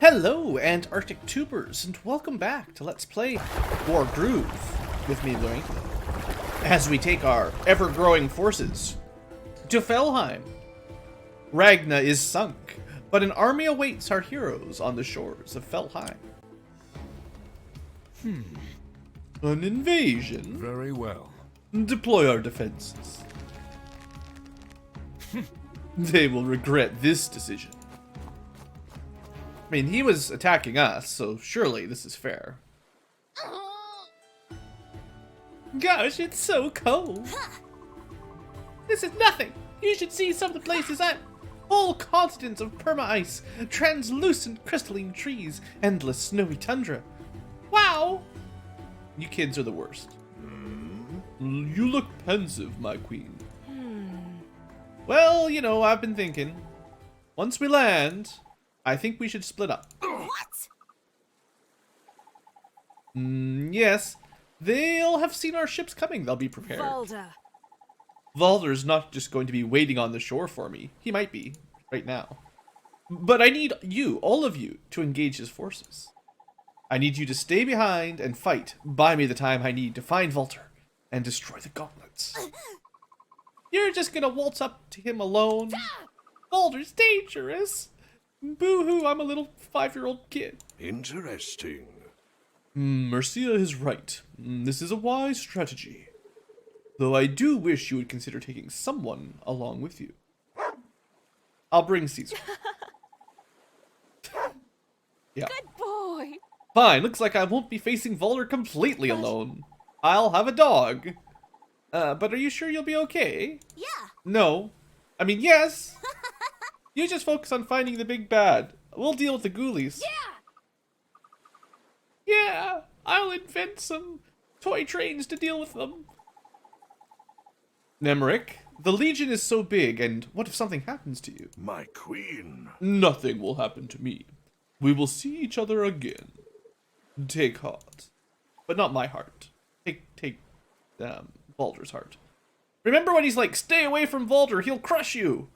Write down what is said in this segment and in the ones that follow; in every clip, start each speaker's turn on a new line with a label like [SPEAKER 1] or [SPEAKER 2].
[SPEAKER 1] Hello, Antarctic tubers, and welcome back to Let's Play Wargroove with me, BlueAnkylo, as we take our ever-growing forces to Felheim. Ragna is sunk, but an army awaits our heroes on the shores of Felheim. An invasion?
[SPEAKER 2] Very well.
[SPEAKER 1] Deploy our defenses. They will regret this decision. I mean, he was attacking us, so surely this is fair. Gosh, it's so cold. This is nothing. You should see some of the places I'm. Whole continents of perma-ice, translucent crystalline trees, endless snowy tundra. Wow! You kids are the worst. You look pensive, my queen. Well, you know, I've been thinking. Once we land, I think we should split up.
[SPEAKER 3] What?
[SPEAKER 1] Yes. They'll have seen our ships coming. They'll be prepared. Valder's not just going to be waiting on the shore for me. He might be, right now. But I need you, all of you, to engage his forces. I need you to stay behind and fight. Buy me the time I need to find Valter and destroy the gauntlets. You're just gonna waltz up to him alone? Valder's dangerous. Boo-hoo, I'm a little 5-year-old kid.
[SPEAKER 2] Interesting.
[SPEAKER 1] Mercia is right. This is a wise strategy. Though I do wish you would consider taking someone along with you. I'll bring Caesar. Yeah.
[SPEAKER 3] Good boy.
[SPEAKER 1] Fine, looks like I won't be facing Valder completely alone. I'll have a dog. But are you sure you'll be okay?
[SPEAKER 3] Yeah.
[SPEAKER 1] No. I mean, yes. You just focus on finding the big bad. We'll deal with the ghoulies. Yeah, I'll invent some toy trains to deal with them. Nemric, the Legion is so big, and what if something happens to you?
[SPEAKER 2] My queen.
[SPEAKER 1] Nothing will happen to me. We will see each other again. Take heart. But not my heart. Take Valder's heart. Remember when he's like, stay away from Valder, he'll crush you.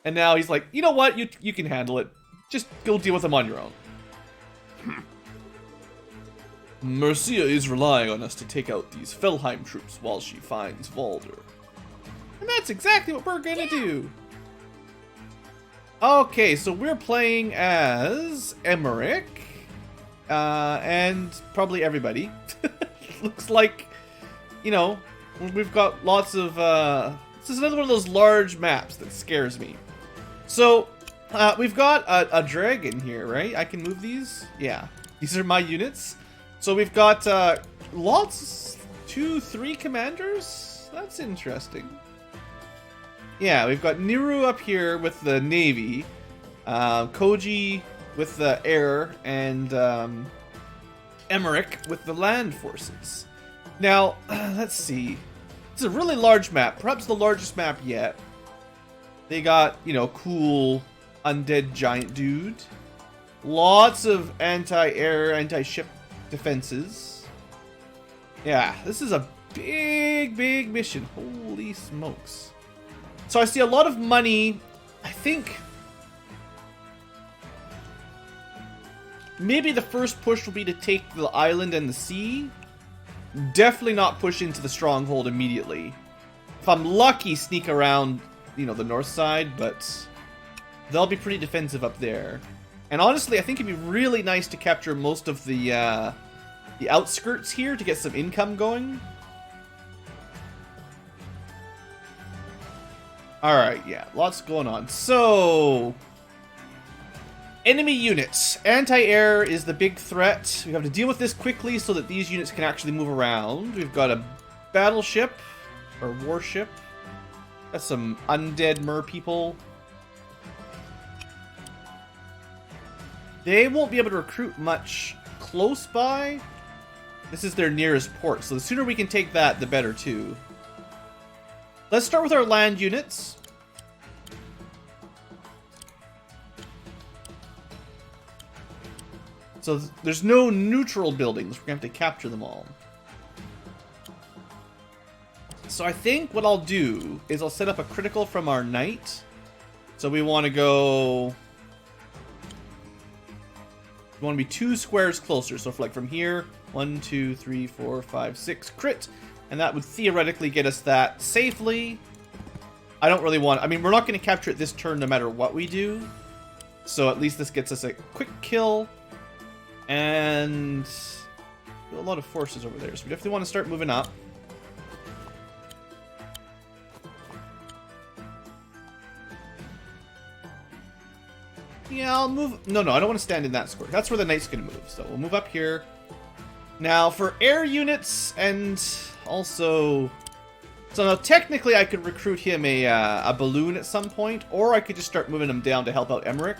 [SPEAKER 1] And now he's like, you know what, you can handle it. Just go deal with him on your own. Mercia is relying on us to take out these Felheim troops while she finds Valder. And that's exactly what we're gonna do. Okay, so we're playing as Emmerich. And probably everybody. Looks like, you know, we've got lots of, this is another one of those large maps that scares me. So, we've got a dragon here, right? I can move these? Yeah. These are my units. So we've got, lots, 2-3 commanders? That's interesting. Yeah, we've got Niru up here with the navy, Koji with the air, and, Emmerich with the land forces. Now, let's see. It's a really large map, perhaps the largest map yet. They got, you know, cool undead giant dude. Lots of anti-air, anti-ship defenses. Yeah, this is a big, big mission. Holy smokes. So I see a lot of money. I think maybe the first push will be to take the island and the sea. Definitely not push into the stronghold immediately. If I'm lucky, sneak around, you know, the north side, but they'll be pretty defensive up there. And honestly, I think it'd be really nice to capture most of the outskirts here to get some income going. Alright, yeah, lots going on. So, enemy units. Anti-air is the big threat. We have to deal with this quickly so that these units can actually move around. We've got a battleship, or warship. Got some undead mer people. They won't be able to recruit much close by. This is their nearest port, so the sooner we can take that, the better too. Let's start with our land units. So there's no neutral buildings. We're going to have to capture them all. So I think what I'll do is I'll set up a critical from our knight. So we want to go we want to be 2 squares closer. So, like from here, 1, 2, 3, 4, 5, 6, crit. And that would theoretically get us that safely. I don't really want... I mean, we're not going to capture it this turn no matter what we do. So at least this gets us a quick kill. And... a lot of forces over there. So we definitely want to start moving up. Yeah, I'll move... No, I don't want to stand in that square. That's where the knight's going to move. So we'll move up here. Now, for air units and also... So now, technically, I could recruit him a balloon at some point, or I could just start moving him down to help out Emmerich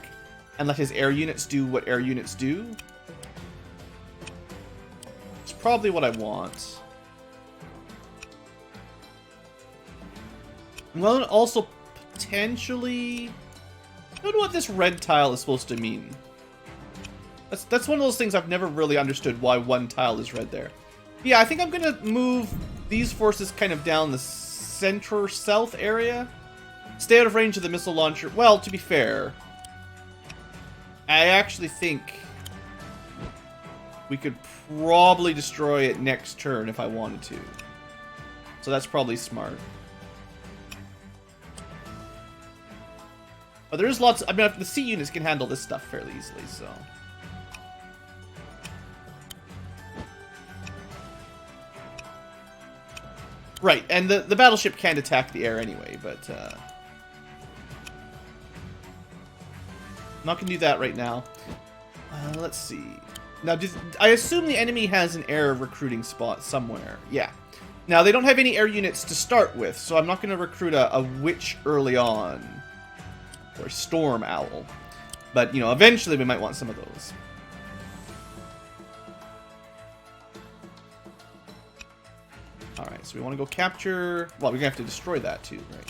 [SPEAKER 1] and let his air units do what air units do. It's probably what I want. Well, also potentially... I don't know what this red tile is supposed to mean. That's one of those things I've never really understood why one tile is red there. Yeah, I think I'm going to move these forces kind of down the center-south area. Stay out of range of the missile launcher. Well, to be fair, I actually think we could probably destroy it next turn if I wanted to. So that's probably smart. But there's lots... I mean, the C units can handle this stuff fairly easily, so... Right, and the battleship can't attack the air anyway, but... I'm not going to do that right now. Let's see. Now, I assume the enemy has an air recruiting spot somewhere. Yeah. Now, they don't have any air units to start with, so I'm not going to recruit a witch early on. Or storm owl. But, you know, eventually we might want some of those. Alright, so we want to go capture... Well, we're going to have to destroy that too, right?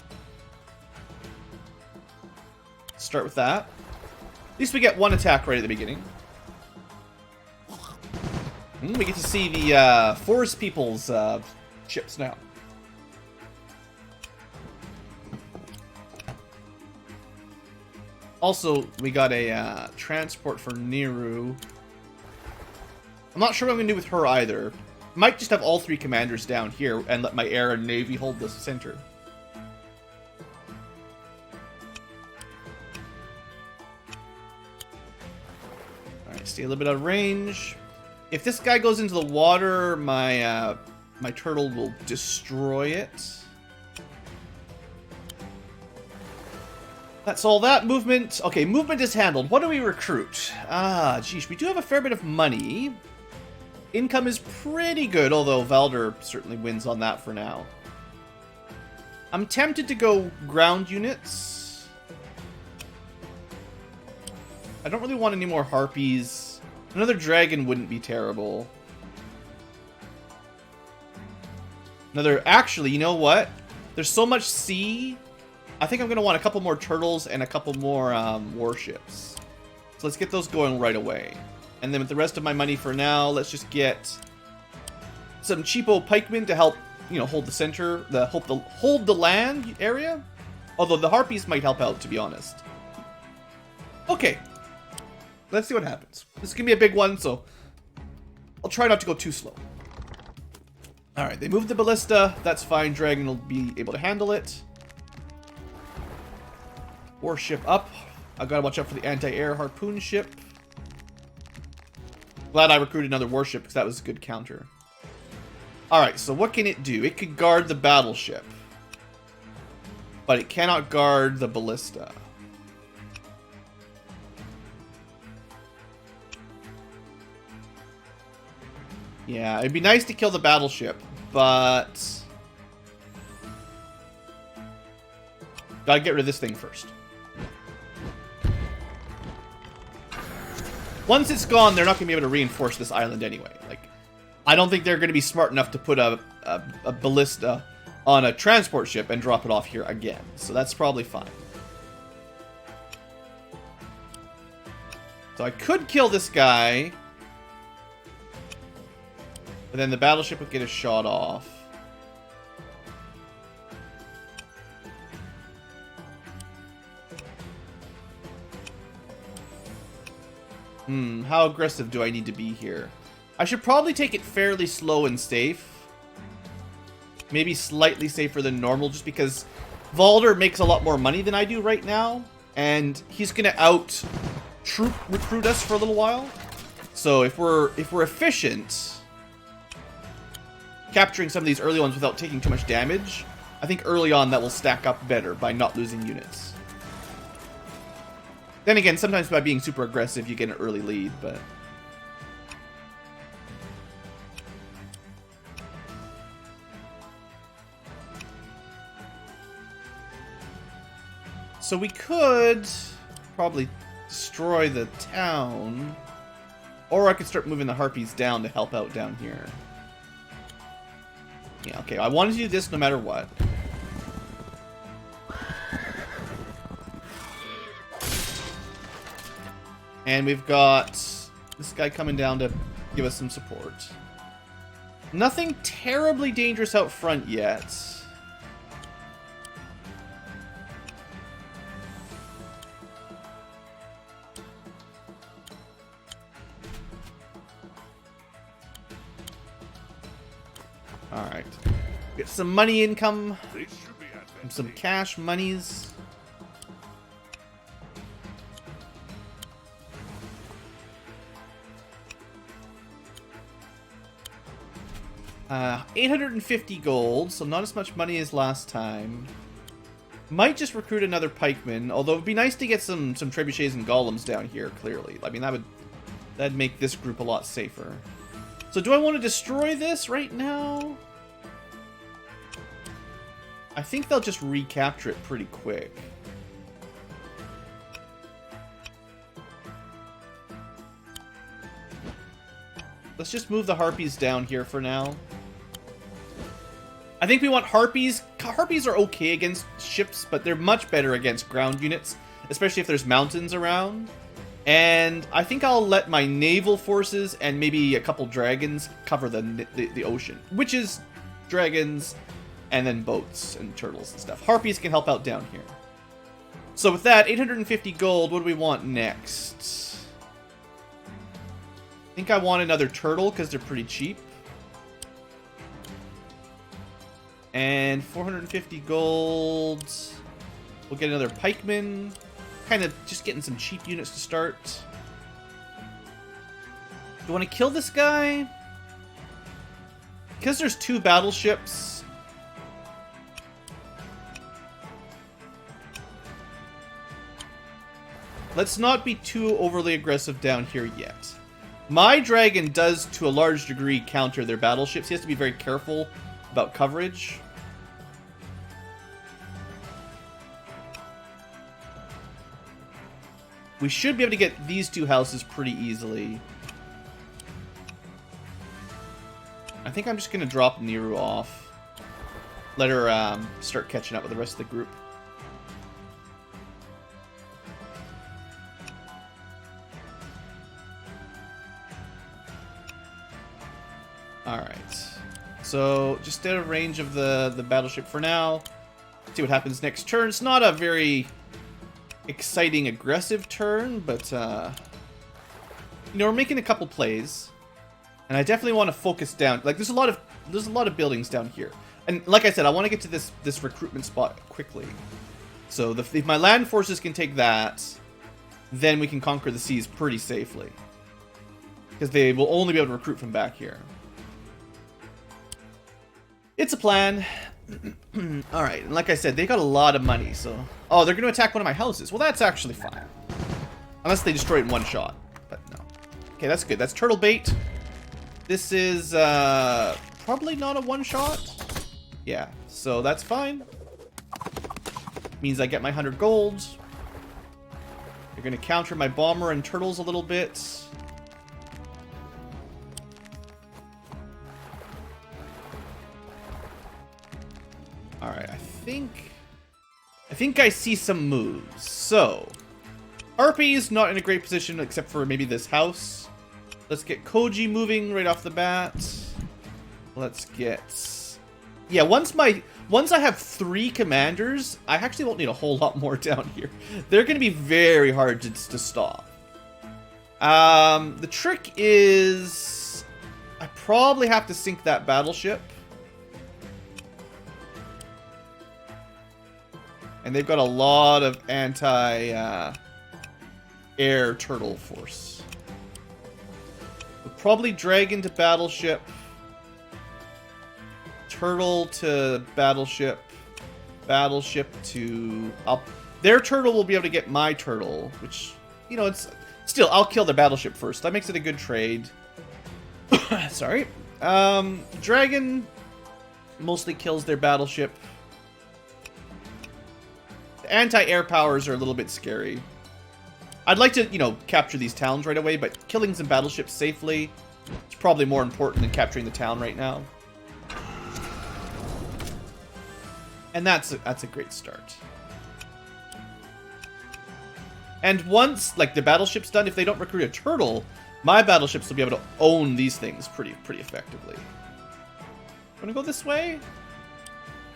[SPEAKER 1] Start with that. At least we get one attack right at the beginning. We get to see the forest people's ships now. Also, we got a transport for Neru. I'm not sure what I'm going to do with her either. Might just have all 3 commanders down here and let my air and navy hold the center. Alright, stay a little bit out of range. If this guy goes into the water, my my turtle will destroy it. That's all that. Movement. Okay, movement is handled. What do we recruit? Ah, geez, we do have a fair bit of money. Income is pretty good, although Valder certainly wins on that for now. I'm tempted to go ground units. I don't really want any more harpies. Another dragon wouldn't be terrible. Actually, you know what? There's so much sea. I think I'm going to want a couple more turtles and a couple more warships. So let's get those going right away. And then with the rest of my money for now, let's just get some cheapo pikemen to help, you know, hold the center, hold the land area. Although the harpies might help out, to be honest. Okay. Let's see what happens. This is going to be a big one, so I'll try not to go too slow. Alright, they moved the ballista. That's fine. Dragon will be able to handle it. Warship up. I've got to watch out for the anti-air harpoon ship. Glad I recruited another warship because that was a good counter. Alright, so what can it do? It could guard the battleship. But it cannot guard the ballista. Yeah, it'd be nice to kill the battleship, but... Gotta get rid of this thing first. Once it's gone, they're not going to be able to reinforce this island anyway. Like, I don't think they're going to be smart enough to put a ballista on a transport ship and drop it off here again. So that's probably fine. So I could kill this guy. But then the battleship would get a shot off. How aggressive do I need to be here? I should probably take it fairly slow and safe. Maybe slightly safer than normal, just because Valder makes a lot more money than I do right now, and he's gonna out-troop recruit us for a little while. So if we're efficient, capturing some of these early ones without taking too much damage, I think early on that will stack up better by not losing units. Then again, sometimes by being super aggressive, you get an early lead, but... So we could probably destroy the town, or I could start moving the harpies down to help out down here. Yeah, okay, I wanted to do this no matter what. And we've got this guy coming down to give us some support. Nothing terribly dangerous out front yet. Alright. Get some money income. Some cash monies. Uh, 850 gold, so not as much money as last time. Might just recruit another pikeman, although it'd be nice to get some trebuchets and golems down here, clearly. I mean, that'd make this group a lot safer. So do I want to destroy this right now? I think they'll just recapture it pretty quick. Let's just move the harpies down here for now. I think we want harpies. Harpies are okay against ships, but they're much better against ground units, especially if there's mountains around. And I think I'll let my naval forces and maybe a couple dragons cover the ocean, which is dragons and then boats and turtles and stuff. Harpies can help out down here. So with that, 850 gold, what do we want next? I think I want another turtle because they're pretty cheap. And 450 gold. We'll get another pikeman. Kind of just getting some cheap units to start. Do I want to kill this guy? Because there's 2 battleships. Let's not be too overly aggressive down here yet. My dragon does, to a large degree, counter their battleships. He has to be very careful about coverage. We should be able to get these 2 houses pretty easily. I think I'm just going to drop Niru off. Let her start catching up with the rest of the group. Alright. So, just out of range of the battleship for now. See what happens next turn. It's not a very exciting, aggressive turn, but, you know, we're making a couple plays. And I definitely want to focus down. Like, there's a lot of buildings down here. And like I said, I want to get to this recruitment spot quickly. So, if my land forces can take that, then we can conquer the seas pretty safely. Because they will only be able to recruit from back here. It's a plan. Alright, and like I said, they got a lot of money, so... Oh, they're going to attack one of my houses. Well, that's actually fine. Unless they destroy it in one shot. But no. Okay, that's good. That's turtle bait. This is, probably not a one-shot. Yeah, so that's fine. Means I get my 100 gold. They're going to counter my bomber and turtles a little bit. Alright, I think I see some moves. So, Harpy's not in a great position except for maybe this house. Let's get Koji moving right off the bat. Let's get... Yeah, once I have 3 commanders, I actually won't need a whole lot more down here. They're going to be very hard to stop. The trick is I probably have to sink that battleship. And they've got a lot of anti-air turtle force. We'll probably dragon to battleship. Turtle to battleship. Battleship to... their turtle will be able to get my turtle, which, you know, it's... Still, I'll kill the battleship first. That makes it a good trade. Sorry. Dragon mostly kills their battleship. The anti-air powers are a little bit scary. I'd like to, you know, capture these towns right away, but killing some battleships safely is probably more important than capturing the town right now. And that's a great start. And once, like, the battleship's done, if they don't recruit a turtle, my battleships will be able to own these things pretty effectively. Wanna go this way?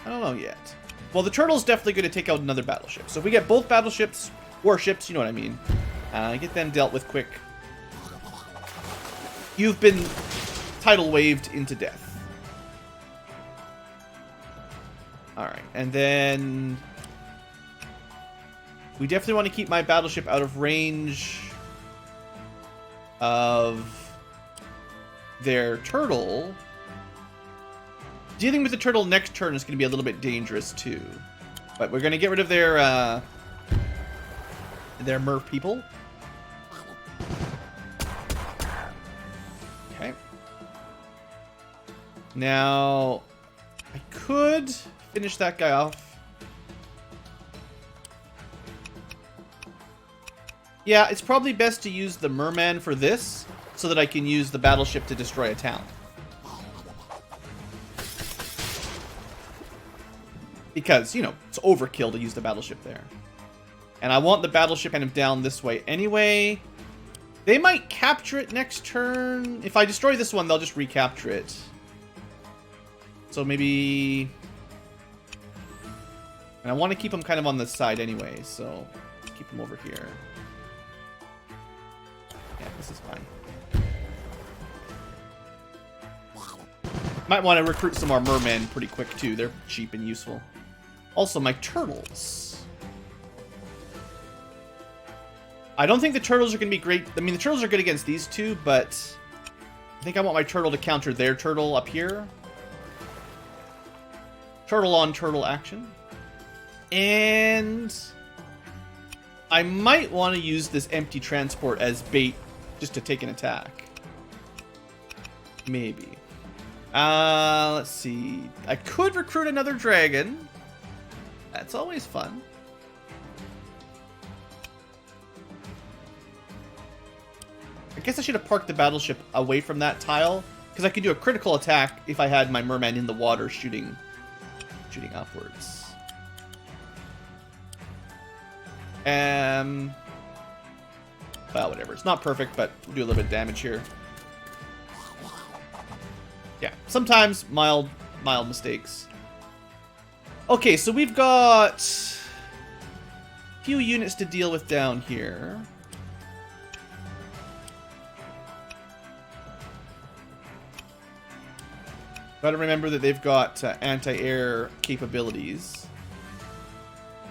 [SPEAKER 1] I don't know yet. Well, the turtle's definitely going to take out another battleship. So if we get both battleships, warships, you know what I mean, get them dealt with quick. You've been tidal waved into death. Alright, and then... we definitely want to keep my battleship out of range of their turtle. Dealing with the turtle next turn is going to be a little bit dangerous too. But we're going to get rid of their mer people. Okay. Now, I could finish that guy off. Yeah, it's probably best to use the merman for this, so that I can use the battleship to destroy a town. Because, you know, it's overkill to use the battleship there. And I want the battleship kind of down this way anyway. They might capture it next turn. If I destroy this one, they'll just recapture it. So maybe... and I want to keep them kind of on the side anyway, so keep them over here. Yeah, this is fine. Might want to recruit some more mermen pretty quick too. They're cheap and useful. Also, my turtles. I don't think the turtles are going to be great. I mean, the turtles are good against these two, but I think I want my turtle to counter their turtle up here. Turtle on turtle action. And I might want to use this empty transport as bait just to take an attack. Maybe. Let's see. I could recruit another dragon. That's always fun. I guess I should have parked the battleship away from that tile, because I could do a critical attack if I had my merman in the water shooting upwards. Well, whatever. It's not perfect, but we'll do a little bit of damage here. Yeah, sometimes mild mistakes. Okay, so we've got a few units to deal with down here. Gotta remember that they've got anti-air capabilities.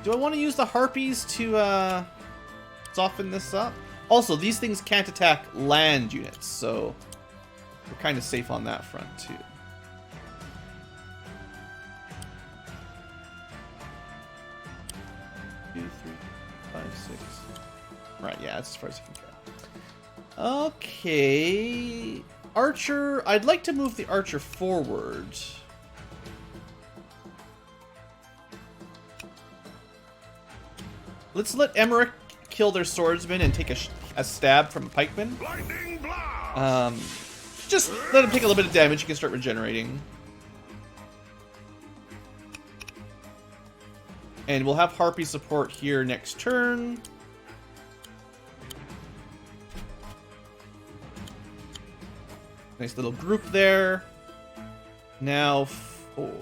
[SPEAKER 1] Do I want to use the harpies to soften this up? Also, these things can't attack land units, so we're kind of safe on that front too. Right, yeah, that's as far as I can go. Okay. Archer. I'd like to move the archer forward. Let's let Emmerich kill their swordsman and take a stab from a pikeman. Just let him take a little bit of damage. He can start regenerating. And we'll have Harpy support here next turn. Nice little group there. Now for...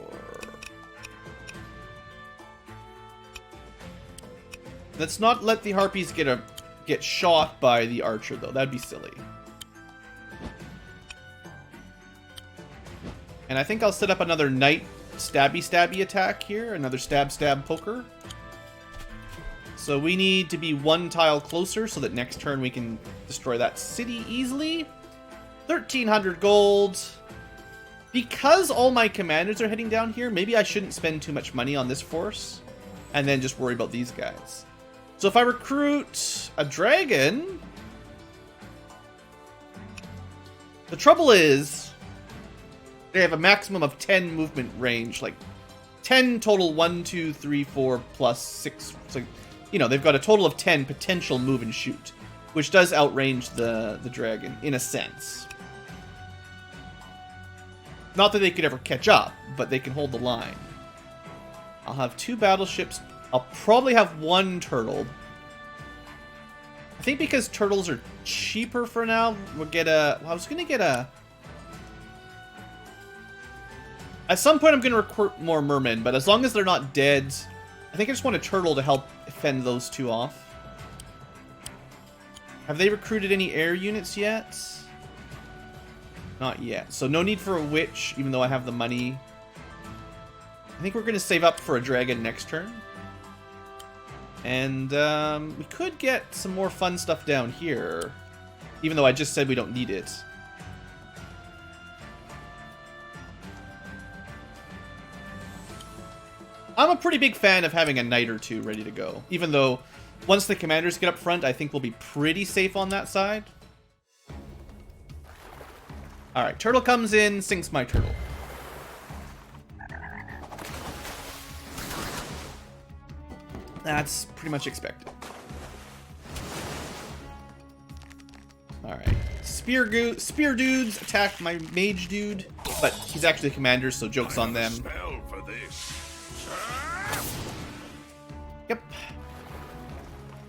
[SPEAKER 1] let's not let the Harpies get a get shot by the archer, though. That'd be silly. And I think I'll set up another knight stabby attack here. Another stab poker. So we need to be one tile closer so that next turn we can destroy that city easily. 1,300 gold. Because all my commanders are heading down here, maybe I shouldn't spend too much money on this force. And then just worry about these guys. So if I recruit a dragon... The trouble is... They have a maximum of 10 movement range. Like, 10 total, 1, 2, 3, 4, plus 6. So, you know, they've got a total of 10 potential move and shoot. Which does outrange the dragon, in a sense. Not that they could ever catch up, but they can hold the line. I'll have 2 battleships. I'll probably have 1 turtle. I think because turtles are cheaper for now, we'll get a... Well, I was going to get a... At some point I'm going to recruit more mermen, but as long as they're not dead, I think I just want a turtle to help fend those 2 off. Have they recruited any air units yet? Not yet. So no need for a witch, even though I have the money. I think we're going to save up for a dragon next turn. And we could get some more fun stuff down here, even though I just said we don't need it. I'm a pretty big fan of having a knight or 2 ready to go, even though once the commanders get up front, I think we'll be pretty safe on that side. Alright, turtle comes in, sinks my turtle. That's pretty much expected. Alright. Spear dudes attack my mage dude, but he's actually a commander, so joke's on them.
[SPEAKER 2] Spell for this.
[SPEAKER 1] Yep.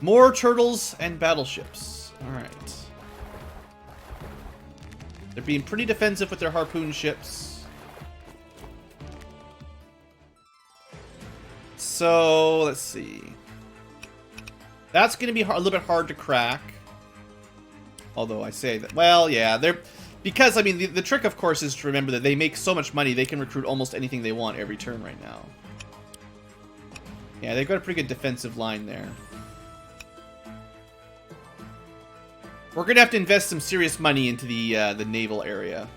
[SPEAKER 1] More turtles and battleships. Alright. They're being pretty defensive with their harpoon ships. So, let's see. That's going to be a little bit hard to crack. Although I say that, well, yeah, they're... Because, I mean, the trick, of course, is to remember that they make so much money, they can recruit almost anything they want every turn right now. Yeah, they've got a pretty good defensive line there. We're going to have to invest some serious money into the naval area.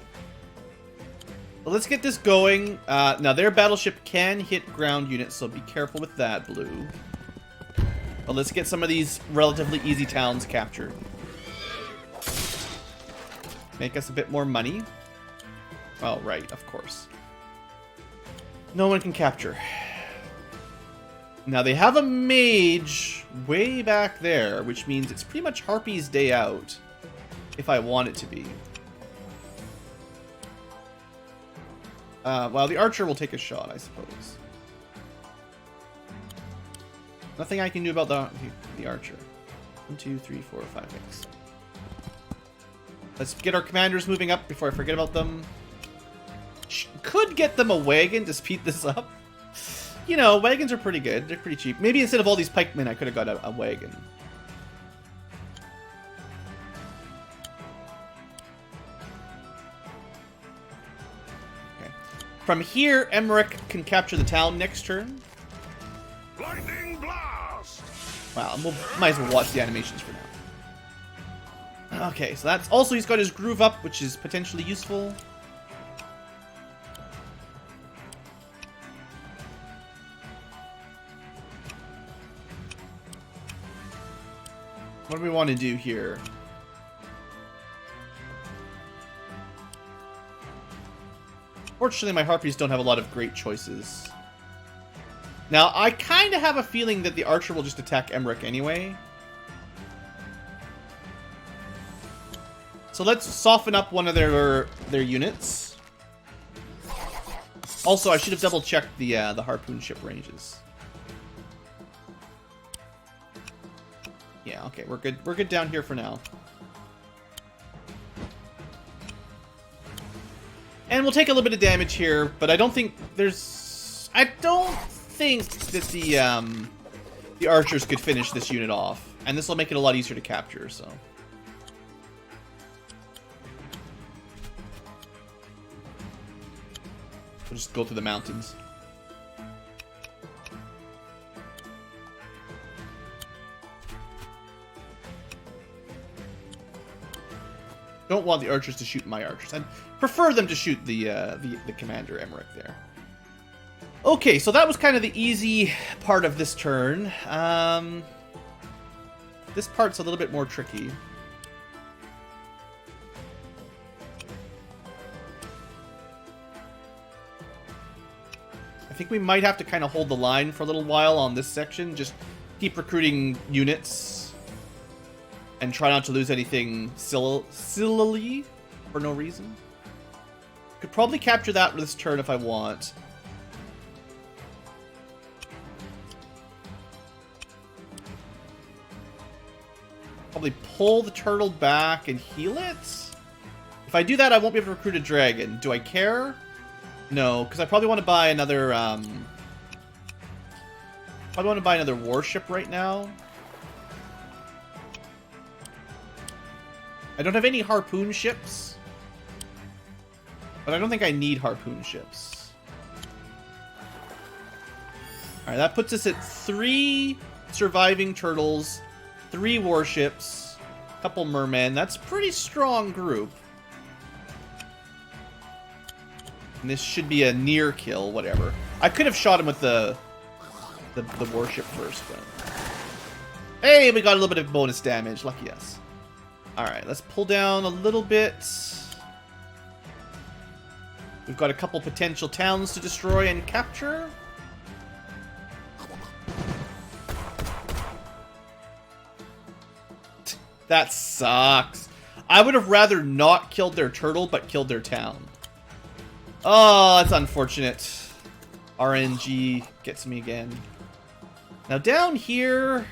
[SPEAKER 1] But let's get this going. Now, their battleship can hit ground units, so be careful with that, Blue. But let's get some of these relatively easy towns captured. Make us a bit more money. Oh, right, of course. No one can capture. Now, they have a mage way back there, which means it's pretty much Harpy's day out, if I want it to be. Well, the archer will take a shot, I suppose. Nothing I can do about the archer. 1, 2, 3, 4, 5, 6. Let's get our commanders moving up before I forget about them. Could get them a wagon to speed this up. You know, wagons are pretty good. They're pretty cheap. Maybe instead of all these pikemen, I could have got a wagon. Okay. From here, Emmerich can capture the town next turn.
[SPEAKER 2] Lightning blast!
[SPEAKER 1] Wow, we'll might as well watch the animations for now. Okay, so that's... Also, he's got his groove up, which is potentially useful. What do we want to do here? Fortunately, my harpies don't have a lot of great choices. Now, I kind of have a feeling that the archer will just attack Emmerich anyway. So let's soften up one of their units. Also, I should have double-checked the harpoon ship ranges. Yeah, okay, we're good. We're good down here for now. And we'll take a little bit of damage here, but I don't think there's... I don't think that the archers could finish this unit off. And this will make it a lot easier to capture, so. We'll just go through the mountains. Don't want the archers to shoot my archers. I'd prefer them to shoot the commander Emmerich there. Okay, so that was kind of the easy part of this turn. This part's a little bit more tricky. I think we might have to kind of hold the line for a little while on this section. Just keep recruiting units. And try not to lose anything silly for no reason. Could probably capture that this turn if I want. Probably pull the turtle back and heal it. If I do that, I won't be able to recruit a dragon. Do I care? No, because I probably want to buy another. Probably want to buy another warship right now. I don't have any harpoon ships, but I don't think I need harpoon ships. All right, that puts us at 3 surviving turtles, 3 warships, a couple mermen. That's a pretty strong group. And this should be a near kill, whatever. I could have shot him with the warship first, but... Hey, we got a little bit of bonus damage. Lucky us. Alright, let's pull down a little bit. We've got a couple potential towns to destroy and capture. That sucks. I would have rather not killed their turtle, but killed their town. Oh, that's unfortunate. RNG gets me again. Now down here...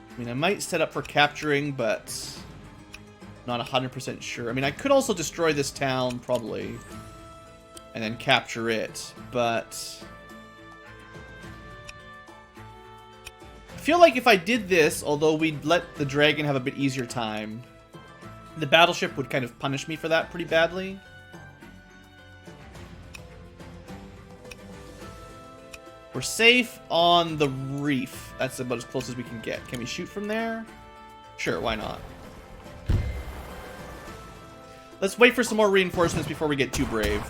[SPEAKER 1] I mean, I might set up for capturing, but not 100% sure. I mean, I could also destroy this town, probably, and then capture it, but... I feel like if I did this, although we'd let the dragon have a bit easier time, the battleship would kind of punish me for that pretty badly. We're safe on the reef. That's about as close as we can get. Can we shoot from there? Sure, why not? Let's wait for some more reinforcements before we get too brave.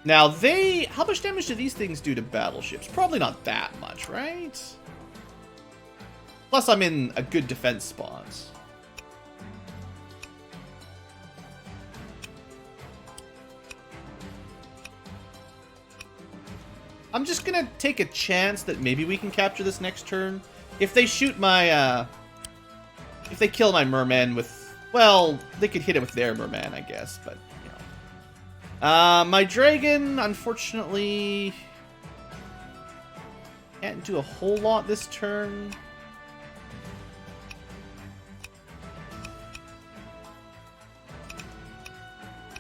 [SPEAKER 1] Now, how much damage do these things do to battleships? Probably not that much, right? Plus, I'm in a good defense spot. I'm just gonna take a chance that maybe we can capture this next turn. If they shoot my, if they kill my merman with, well, they could hit it with their merman, I guess, but, you know. My dragon, unfortunately, can't do a whole lot this turn.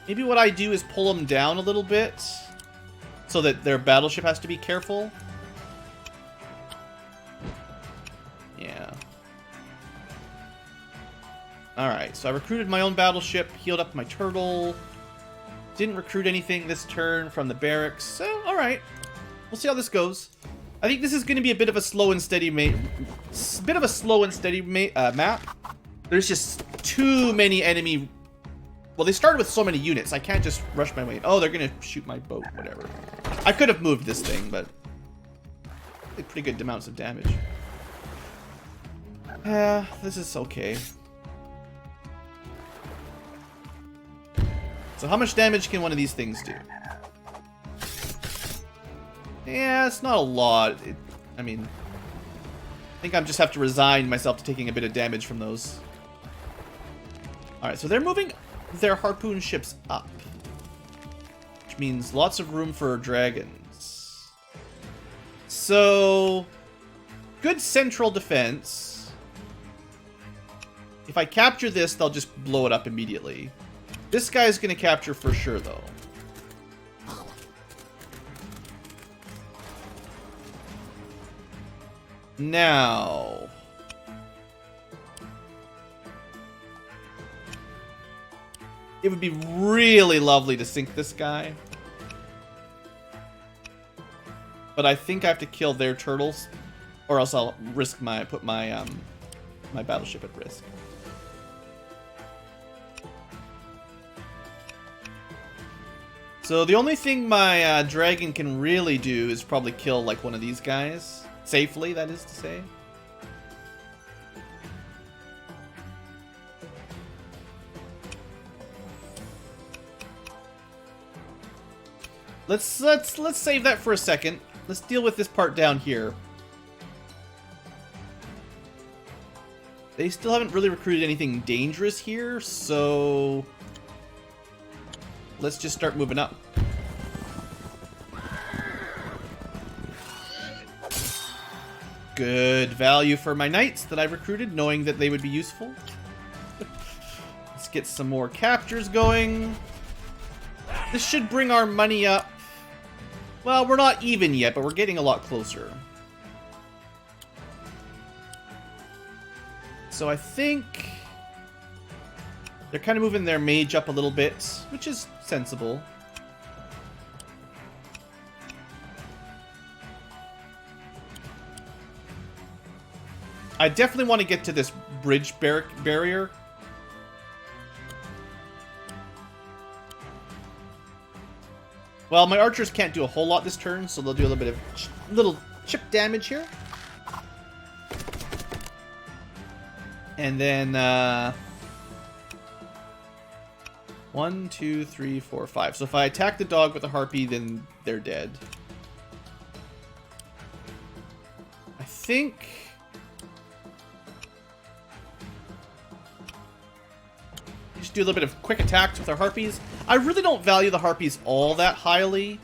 [SPEAKER 1] Maybe what I do is pull them down a little bit, so that their battleship has to be careful. Yeah. Alright, so I recruited my own battleship, healed up my turtle. Didn't recruit anything this turn from the barracks. So, alright. We'll see how this goes. I think this is going to be a bit of a slow and steady map. There's just too many enemy... Well, they started with so many units. I can't just rush my way. Oh, they're going to shoot my boat. Whatever. I could have moved this thing, but... pretty good amounts of damage. Yeah, this is okay. So how much damage can one of these things do? Yeah, it's not a lot. I mean... I think I just have to resign myself to taking a bit of damage from those. Alright, so they're moving their harpoon ships up. Which means lots of room for dragons. So... good central defense. if I capture this, they'll just blow it up immediately. This guy's going to capture for sure, though. Now... it would be really lovely to sink this guy. But I think I have to kill their turtles, or else I'll risk put my my battleship at risk. So the only thing my dragon can really do is probably kill like one of these guys. Safely, that is to say. Let's save that for a second. Let's deal with this part down here. They still haven't really recruited anything dangerous here, so let's just start moving up. Good value for my knights that I've recruited, knowing that they would be useful. Let's get some more captures going. This should bring our money up. Well, we're not even yet, but we're getting a lot closer. So I think they're kind of moving their mage up a little bit, which is sensible. I definitely want to get to this bridge barrier. Well, my archers can't do a whole lot this turn, so they'll do a little bit of little chip damage here. And then 1, 2, 3, 4, 5. So if I attack the dog with a harpy, then they're dead. I think just do a little bit of quick attacks with our harpies. I really don't value the harpies all that highly.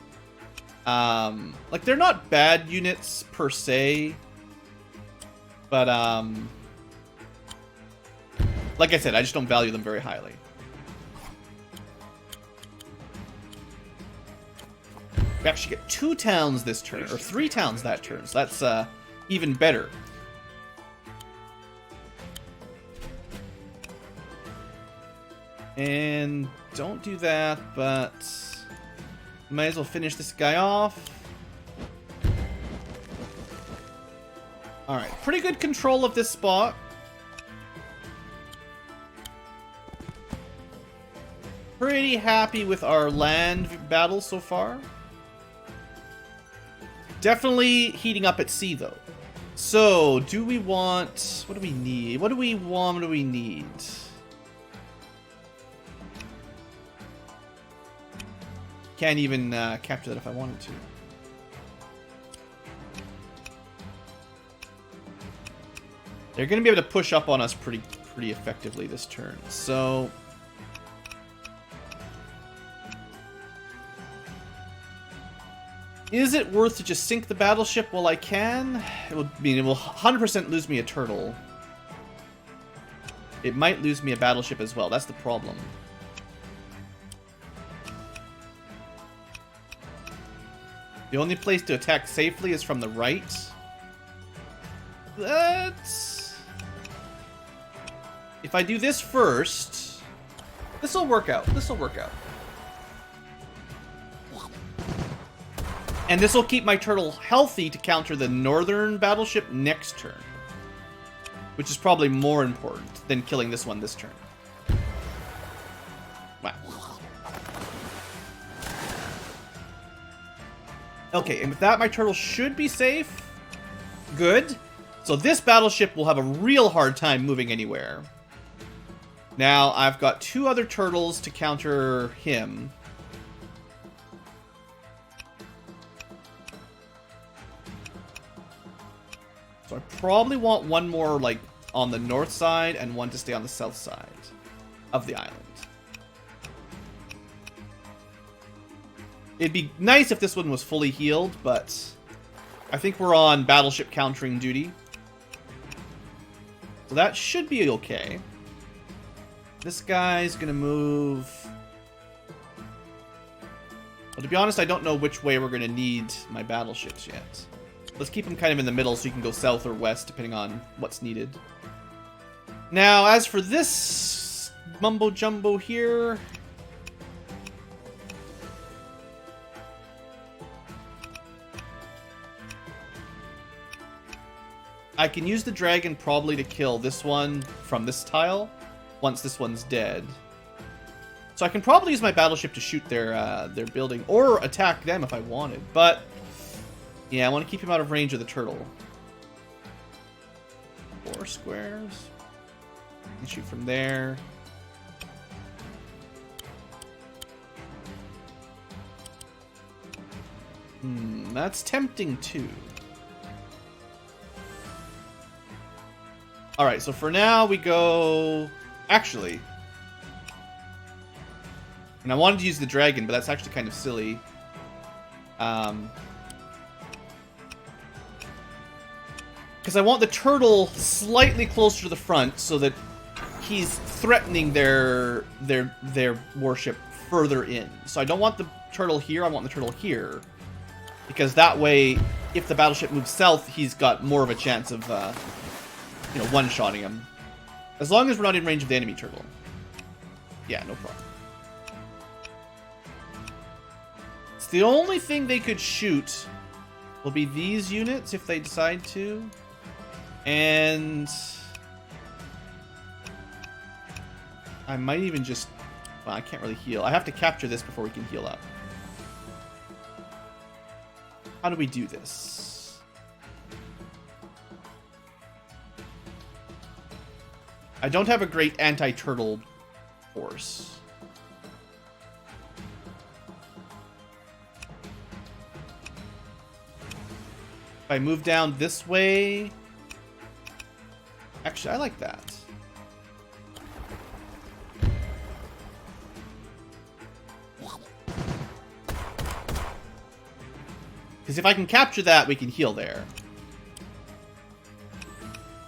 [SPEAKER 1] Like, they're not bad units per se. But, like I said, I just don't value them very highly. We actually get 2 towns this turn, or 3 towns that turn, so that's even better. And don't do that, but might as well finish this guy off. Alright, pretty good control of this spot. Pretty happy with our land battle so far. Definitely heating up at sea, though. So, do we want... what do we need? What do we want? What do we need? Can't even capture that if I wanted to. They're going to be able to push up on us pretty effectively this turn. So... is it worth to just sink the battleship while I can? It will 100% lose me a turtle. It might lose me a battleship as well. That's the problem. The only place to attack safely is from the right. If I do this first, this will work out. This will work out. And this will keep my turtle healthy to counter the northern battleship next turn. Which is probably more important than killing this one this turn. Wow. Okay, and with that, my turtle should be safe. Good. So this battleship will have a real hard time moving anywhere. Now, I've got 2 other turtles to counter him. So I probably want one more, like, on the north side and one to stay on the south side of the island. It'd be nice if this one was fully healed, but I think we're on battleship countering duty. So that should be okay. This guy's gonna move... Well, to be honest, I don't know which way we're gonna need my battleships yet. Let's keep them kind of in the middle so you can go south or west, depending on what's needed. Now, as for this mumbo-jumbo here... I can use the dragon probably to kill this one from this tile, once this one's dead. So I can probably use my battleship to shoot their building, or attack them if I wanted, but... Yeah, I want to keep him out of range of the turtle. 4 squares. You can shoot from there. That's tempting too. Alright, so for now we go... Actually... And I wanted to use the dragon, but that's actually kind of silly. Because I want the turtle slightly closer to the front so that he's threatening their warship further in. So I don't want the turtle here, I want the turtle here. Because that way, if the battleship moves south, he's got more of a chance of... you know, one-shotting him. As long as we're not in range of the enemy turtle. Yeah, no problem. So the only thing they could shoot will be these units if they decide to. And... I might even just... Well, I can't really heal. I have to capture this before we can heal up. How do we do this? I don't have a great anti-turtle force. If I move down this way... Actually, I like that. Because if I can capture that, we can heal there.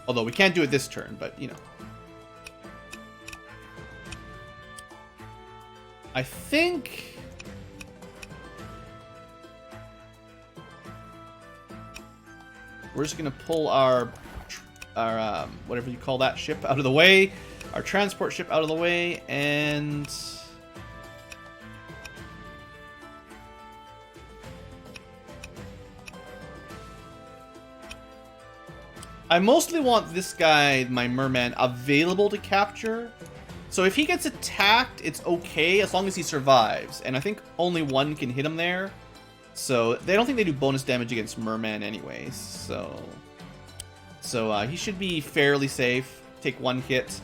[SPEAKER 1] Although we can't do it this turn, but, you know. I think... We're just going to pull our whatever you call that ship out of the way. Our transport ship out of the way, and... I mostly want this guy, my merman, available to capture. So if he gets attacked, it's okay as long as he survives. And I think only one can hit him there. So they don't think they do bonus damage against merman anyways. So he should be fairly safe. Take one hit,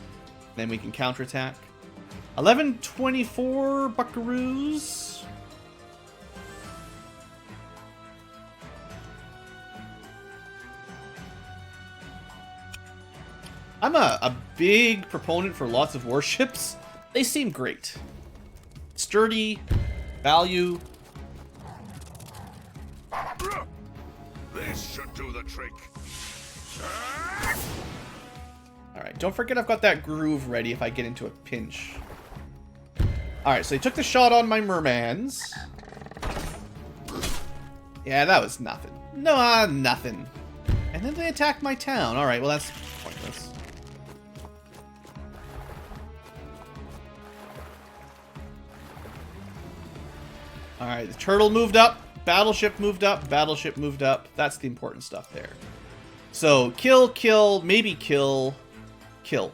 [SPEAKER 1] then we can counterattack. 1124 buckaroos. I'm a big proponent for lots of warships. They seem great. Sturdy, value.
[SPEAKER 2] This should do the trick.
[SPEAKER 1] Alright, don't forget I've got that groove ready if I get into a pinch. Alright, so he took the shot on my mermans. Yeah, that was nothing. No, nothing. And then they attacked my town. Alright, well that's pointless. Alright, the turtle moved up. Battleship moved up. Battleship moved up. That's the important stuff there. So, kill, kill, maybe kill, kill.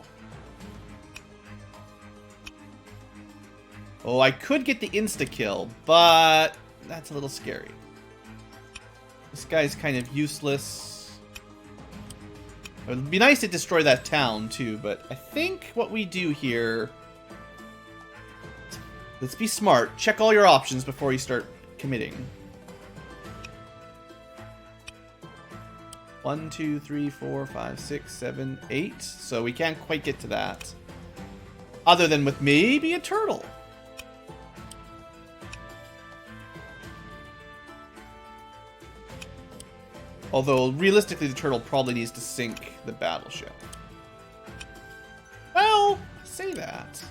[SPEAKER 1] Oh, I could get the insta-kill, but that's a little scary. This guy's kind of useless. It would be nice to destroy that town, too, but I think what we do here... Let's be smart. Check all your options before you start committing. 1, 2, 3, 4, 5, 6, 7, 8. So we can't quite get to that. Other than with maybe a turtle. Although, realistically, the turtle probably needs to sink the battleship. Well, say that.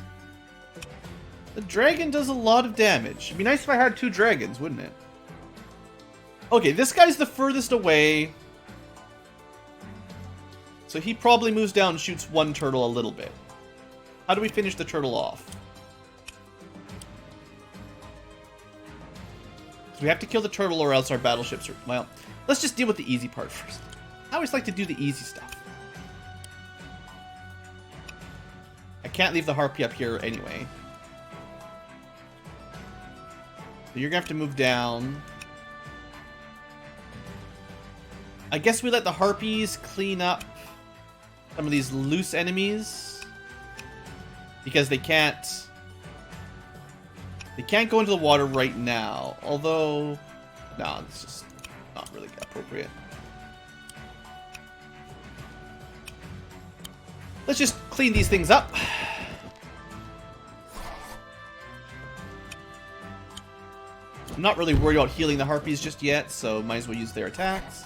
[SPEAKER 1] The dragon does a lot of damage. It'd be nice if I had 2 dragons, wouldn't it? Okay, this guy's the furthest away. So he probably moves down and shoots 1 turtle a little bit. How do we finish the turtle off? So we have to kill the turtle or else our battleships are... Well, let's just deal with the easy part first. I always like to do the easy stuff. I can't leave the harpy up here anyway. So you're gonna have to move down. I guess we let the harpies clean up some of these loose enemies. Because they can't go into the water right now. Although, no, it's just not really appropriate. Let's just clean these things up. I'm not really worried about healing the harpies just yet, so might as well use their attacks.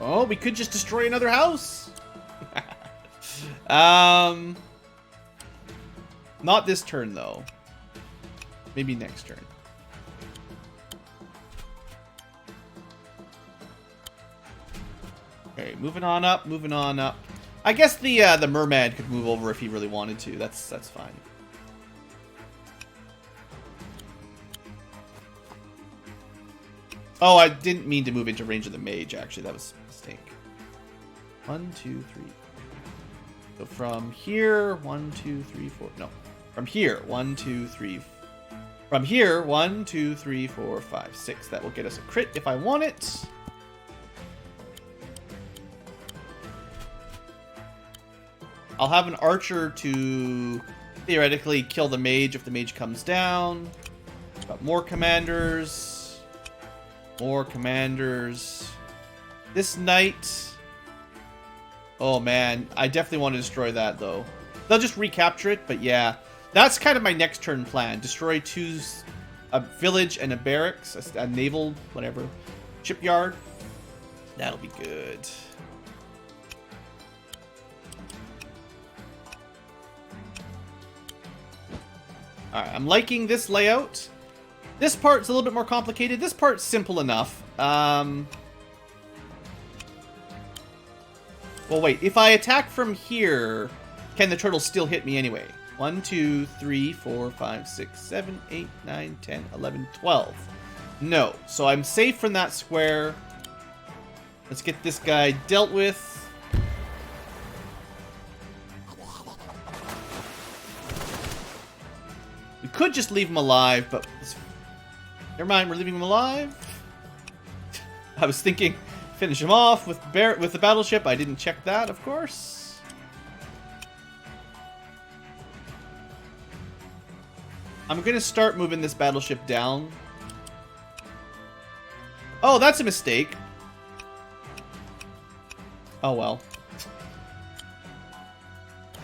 [SPEAKER 1] Oh, we could just destroy another house. Not this turn, though. Maybe next turn. Okay, moving on up, moving on up. I guess the merman could move over if he really wanted to. That's fine. Oh, I didn't mean to move into range of the mage, actually. That was a mistake. 1, 2, 3. So from here, 1, 2, 3, 4. No. From here, 1, 2, 3. From here, 1, 2, 3, 4, 5, 6. That will get us a crit if I want it. I'll have an archer to theoretically kill the mage if the mage comes down. Got more commanders. More commanders. This knight. Oh man, I definitely want to destroy that though. They'll just recapture it, but yeah. That's kind of my next turn plan. Destroy a village and a barracks, a naval, whatever, shipyard. That'll be good. Alright, I'm liking this layout. This part's a little bit more complicated. This part's simple enough. Well, wait. If I attack from here, can the turtle still hit me anyway? 1, 2, 3, 4, 5, 6, 7, 8, 9, 10, 11, 12. No. So I'm safe from that square. Let's get this guy dealt with. We could just leave him alive, but... Never mind, we're leaving him alive. I was thinking finish him off with the battleship. I didn't check that, of course. I'm going to start moving this battleship down. Oh, that's a mistake. Oh, well.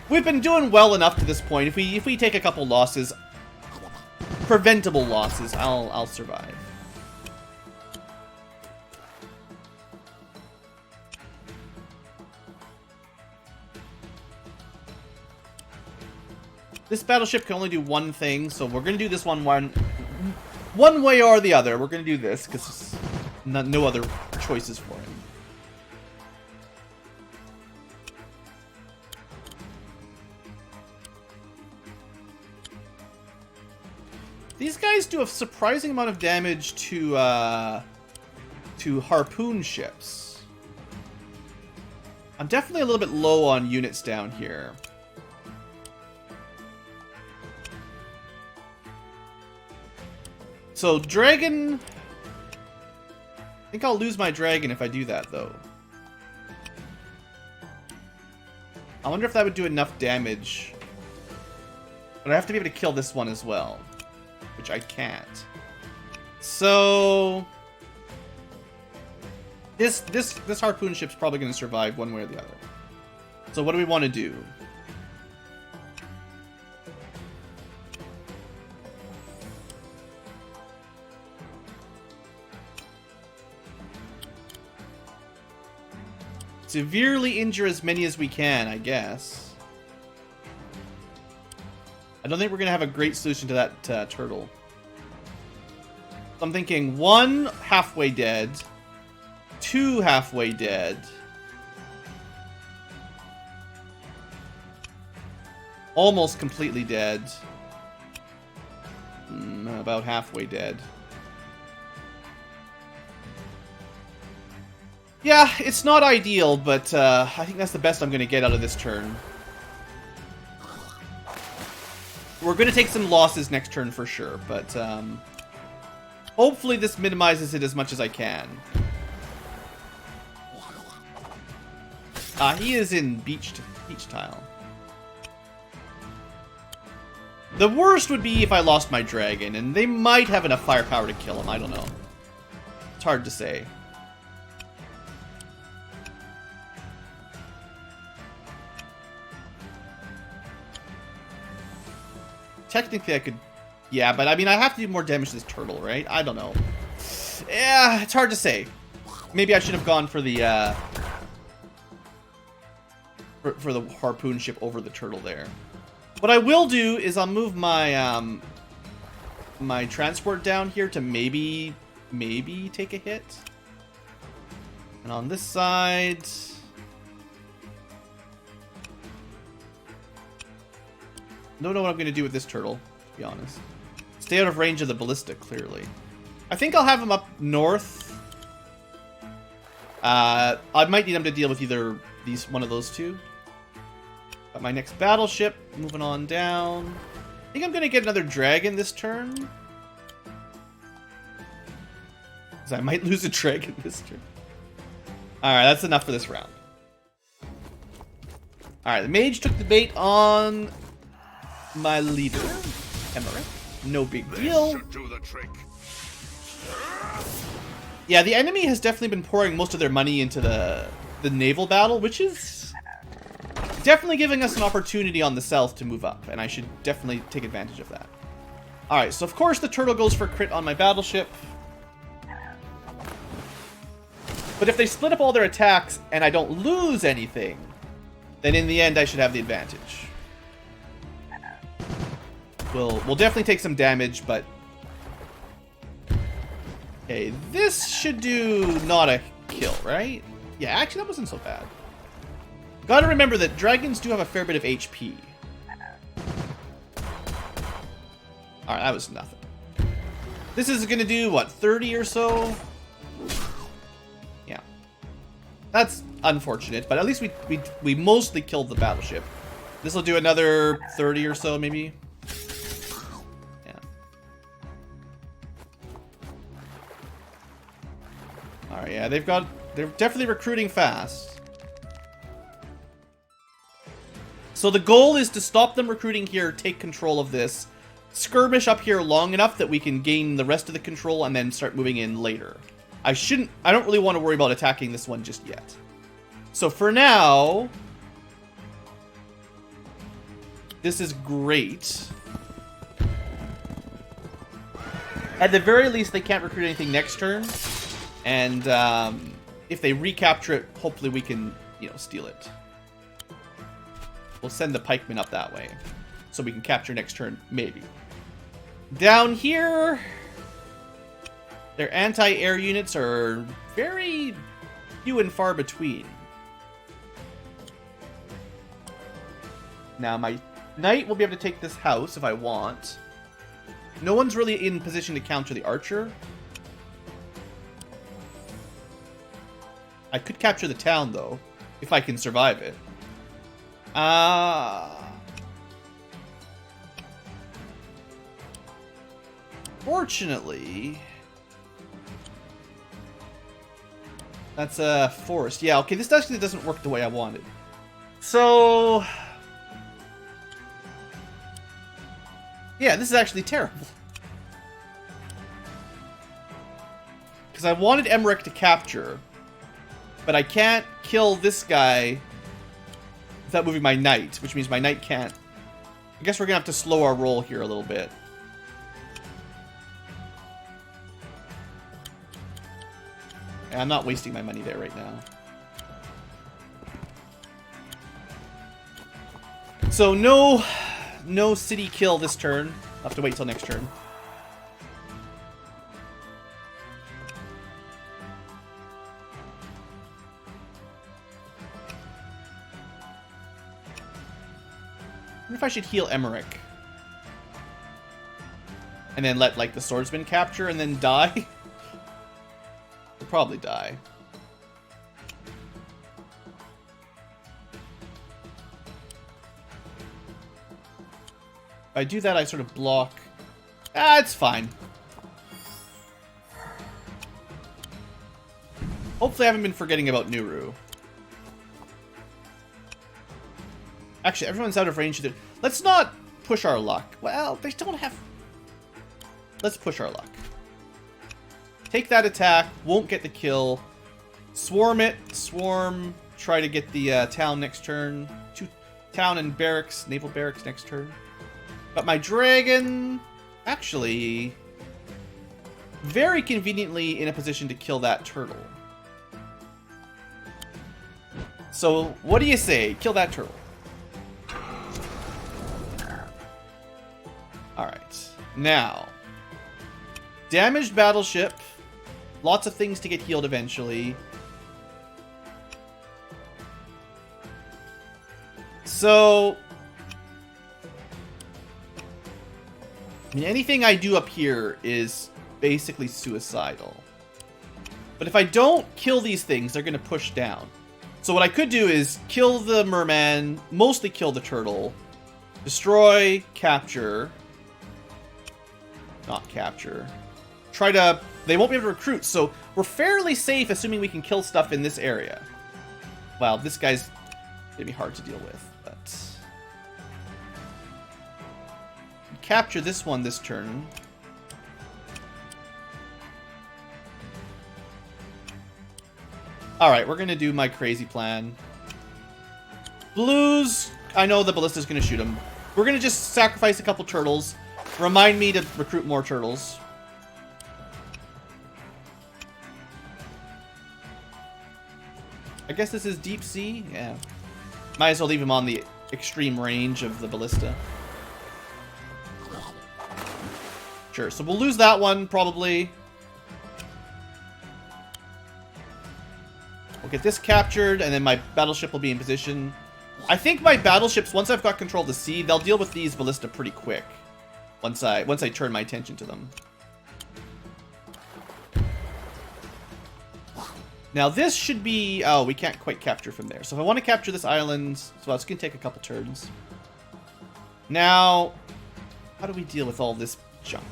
[SPEAKER 1] We've been doing well enough to this point. If we take a couple losses... Preventable losses, I'll survive. This battleship can only do one thing, so we're gonna do this one way or the other. We're gonna do this because no other choices for him. These guys do a surprising amount of damage to harpoon ships. I'm definitely a little bit low on units down here. So, dragon... I think I'll lose my dragon if I do that, though. I wonder if that would do enough damage. But I have to be able to kill this one as well. Which I can't. So... This harpoon ship's probably going to survive one way or the other. So what do we want to do? severely injure as many as we can, I guess. I don't think we're going to have a great solution to that turtle. So I'm thinking 1 halfway dead, 2 halfway dead, almost completely dead, about halfway dead. Yeah, it's not ideal, but I think that's the best I'm going to get out of this turn. We're going to take some losses next turn for sure, but hopefully this minimizes it as much as I can. He is in beach tile. The worst would be if I lost my dragon, and they might have enough firepower to kill him. I don't know. It's hard to say. Technically, I could... Yeah, but I mean, I have to do more damage to this turtle, right? I don't know. Yeah, it's hard to say. Maybe I should have gone for the... for the harpoon ship over the turtle there. What I will do is I'll move my... my transport down here to maybe take a hit. And on this side... Don't know what I'm going to do with this turtle, to be honest. Stay out of range of the ballista, clearly. I think I'll have him up north. I might need him to deal with either one of those two. Got my next battleship, moving on down. I think I'm going to get another dragon this turn. Because I might lose a dragon this turn. Alright, that's enough for this round. Alright, the mage took the bait on... my leader, Emmerich. No big deal. Yeah, the enemy has definitely been pouring most of their money into the naval battle, which is definitely giving us an opportunity on the south to move up, and I should definitely take advantage of that. Alright, so of course the turtle goes for crit on my battleship. But if they split up all their attacks and I don't lose anything, then in the end I should have the advantage. We'll definitely take some damage, but... Okay, this should do not a kill, right? Yeah, actually that wasn't so bad. Gotta remember that dragons do have a fair bit of HP. Alright, that was nothing. This is gonna do, what, 30 or so? Yeah. That's unfortunate, but at least we mostly killed the battleship. This will do another 30 or so, maybe. Alright, yeah, they're definitely recruiting fast. So the goal is to stop them recruiting here, take control of this, skirmish up here long enough that we can gain the rest of the control and then start moving in later. I don't really want to worry about attacking this one just yet. So for now, this is great. At the very least, they can't recruit anything next turn. And if they recapture it, hopefully we can, steal it. We'll send the pikemen up that way. So we can capture next turn, maybe. Down here, their anti-air units are very few and far between. Now, my knight will be able to take this house if I want. No one's really in position to counter the archer. I could capture the town, though, if I can survive it. Fortunately, that's a forest. Yeah, okay, this actually doesn't work the way I wanted. So... yeah, this is actually terrible. Because I wanted Emmerich to capture... but I can't kill this guy without moving my knight, which means my knight can't. I guess we're going to have to slow our roll here a little bit. And I'm not wasting my money there right now. So no city kill this turn. I'll have to wait till next turn. I wonder if I should heal Emmerich. And then let, like, the swordsman capture and then die? He'll probably die. If I do that, I sort of block. Ah, it's fine. Hopefully I haven't been forgetting about Nuru. Actually, everyone's out of range. Let's not push our luck. Well, they don't have... Let's push our luck. Take that attack. Won't get the kill. Swarm it. Swarm. Try to get the town next turn. Town and barracks. Naval barracks next turn. But my dragon... Actually... Very conveniently in a position to kill that turtle. So, what do you say? Kill that turtle. Alright. Now. Damaged battleship. Lots of things to get healed eventually. So... I mean, anything I do up here is basically suicidal. But if I don't kill these things, they're going to push down. So what I could do is kill the merman, mostly kill the turtle, destroy, capture... Not capture. Try to... They won't be able to recruit, so we're fairly safe assuming we can kill stuff in this area. Well, this guy's gonna be hard to deal with, but... Capture this one this turn. Alright, we're gonna do my crazy plan. Blues... I know the ballista's gonna shoot him. We're gonna just sacrifice a couple turtles. Remind me to recruit more turtles. I guess this is deep sea? Yeah. Might as well leave him on the extreme range of the ballista. Sure, so we'll lose that one, probably. We'll get this captured, and then my battleship will be in position. I think my battleships, once I've got control of the sea, they'll deal with these ballista pretty quick. Once I turn my attention to them. Now this should be... Oh, we can't quite capture from there. So if I want to capture this island... So it's going to take a couple turns. Now... How do we deal with all this junk?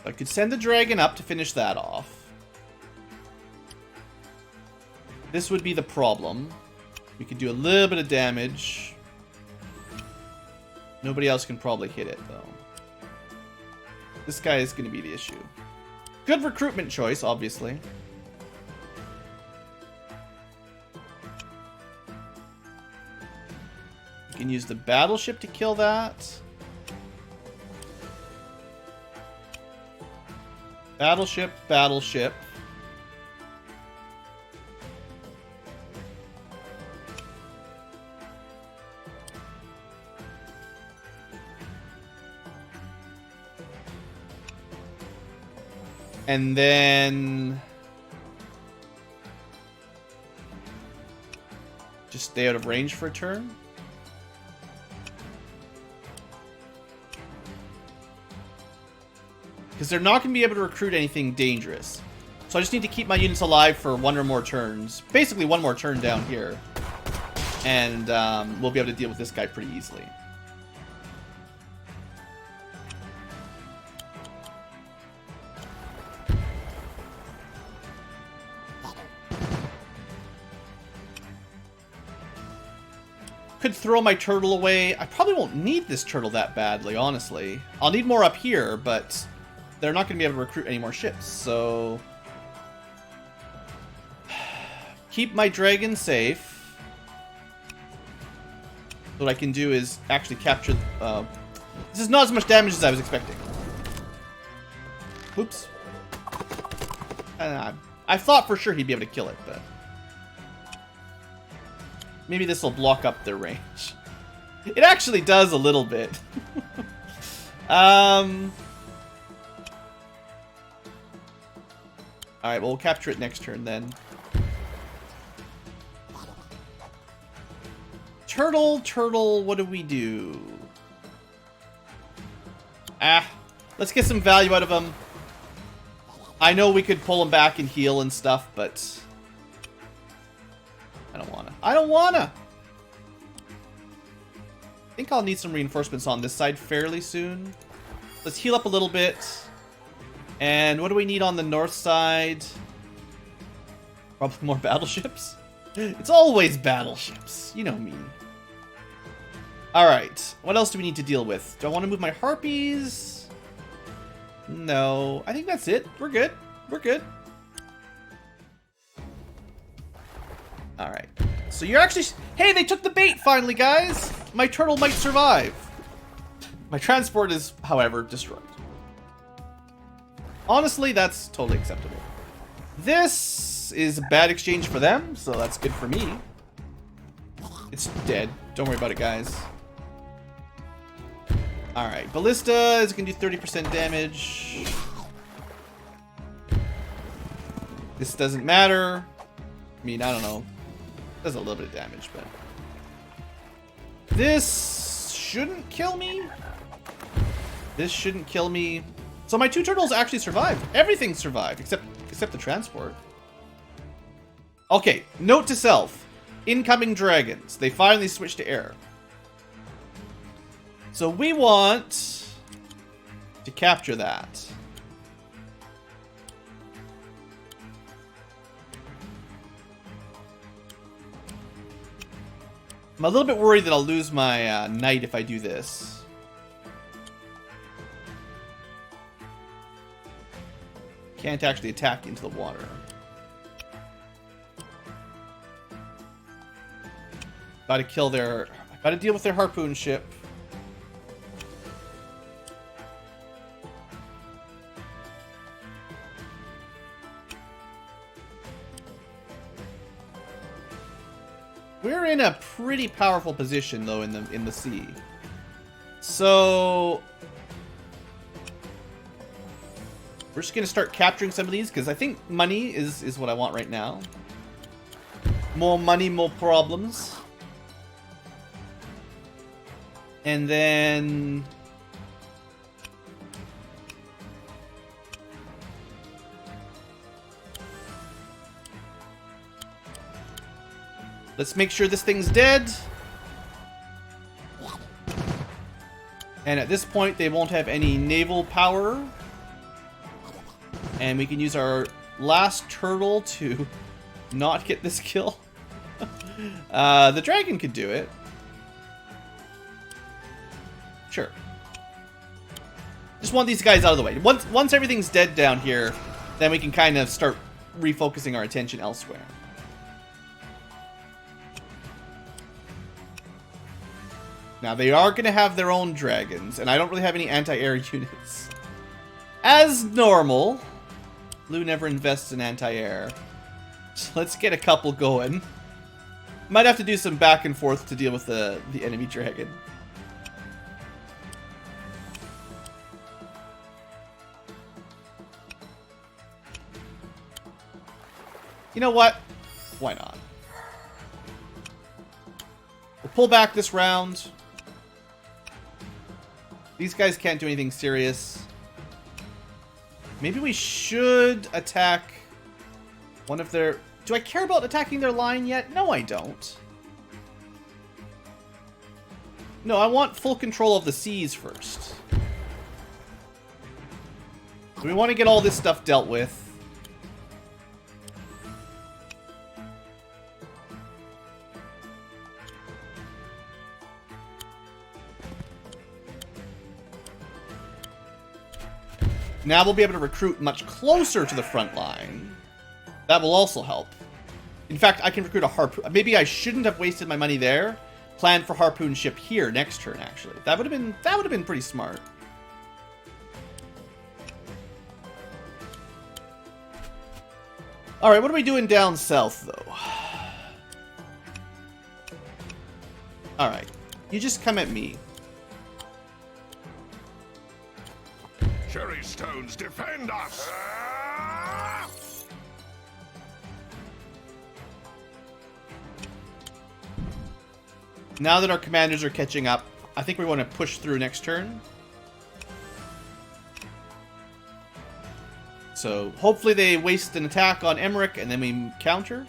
[SPEAKER 1] I could send the dragon up to finish that off. This would be the problem. We could do a little bit of damage. Nobody else can probably hit it, though. This guy is going to be the issue. Good recruitment choice, obviously. You can use the battleship to kill that. Battleship, battleship. And then... Just stay out of range for a turn. Because they're not going to be able to recruit anything dangerous. So I just need to keep my units alive for one or more turns. Basically one more turn down here. And we'll be able to deal with this guy pretty easily. Could throw my turtle away. I probably won't need this turtle that badly, honestly. I'll need more up here, but they're not going to be able to recruit any more ships, so... Keep my dragon safe. What I can do is actually capture... this is not as much damage as I was expecting. Oops. I thought for sure he'd be able to kill it, but maybe this will block up their range. It actually does a little bit. Alright, well, we'll capture it next turn then. Turtle, what do we do? Let's get some value out of him. I know we could pull him back and heal and stuff, but I don't wanna. I think I'll need some reinforcements on this side fairly soon. Let's heal up a little bit. And what do we need on the north side? Probably more battleships. It's always battleships. You know me. Alright. What else do we need to deal with? Do I want to move my harpies? No. I think that's it. We're good. We're good. Alright. So you're actually... Hey, they took the bait finally, guys! My turtle might survive. My transport is, however, destroyed. Honestly, that's totally acceptable. This is a bad exchange for them, so that's good for me. It's dead. Don't worry about it, guys. Alright, Ballista is going to do 30% damage. This doesn't matter. I mean, I don't know. Does a little bit of damage, but... This shouldn't kill me. This shouldn't kill me. So my two turtles actually survived. Everything survived, except the transport. Okay, note to self. Incoming dragons. They finally switched to air. So we want to capture that. I'm a little bit worried that I'll lose my knight if I do this. Can't actually attack into the water. Gotta kill their... Gotta deal with their harpoon ship. We're in a pretty powerful position though in the sea. So we're just gonna start capturing some of these because I think money is what I want right now. More money, more problems. And then let's make sure this thing's dead. And at this point, they won't have any naval power. And we can use our last turtle to not get this kill. The dragon could do it. Sure. Just want these guys out of the way. Once everything's dead down here, then we can kind of start refocusing our attention elsewhere. Now, they are going to have their own dragons, and I don't really have any anti-air units. As normal, Blue never invests in anti-air. So let's get a couple going. Might have to do some back and forth to deal with the enemy dragon. You know what? Why not? We'll pull back this round. These guys can't do anything serious. Maybe we should attack one of their... Do I care about attacking their line yet? No, I don't. No, I want full control of the seas first. We want to get all this stuff dealt with. Now we'll be able to recruit much closer to the front line. That will also help. In fact, I can recruit a harpoon. Maybe I shouldn't have wasted my money there. Plan for harpoon ship here next turn, actually. That would have been pretty smart. Alright, what are we doing down south, though? Alright. You just come at me.
[SPEAKER 2] Cherry stones defend us!
[SPEAKER 1] Now that our commanders are catching up, I think we want to push through next turn. So hopefully they waste an attack on Emmerich and then we counter.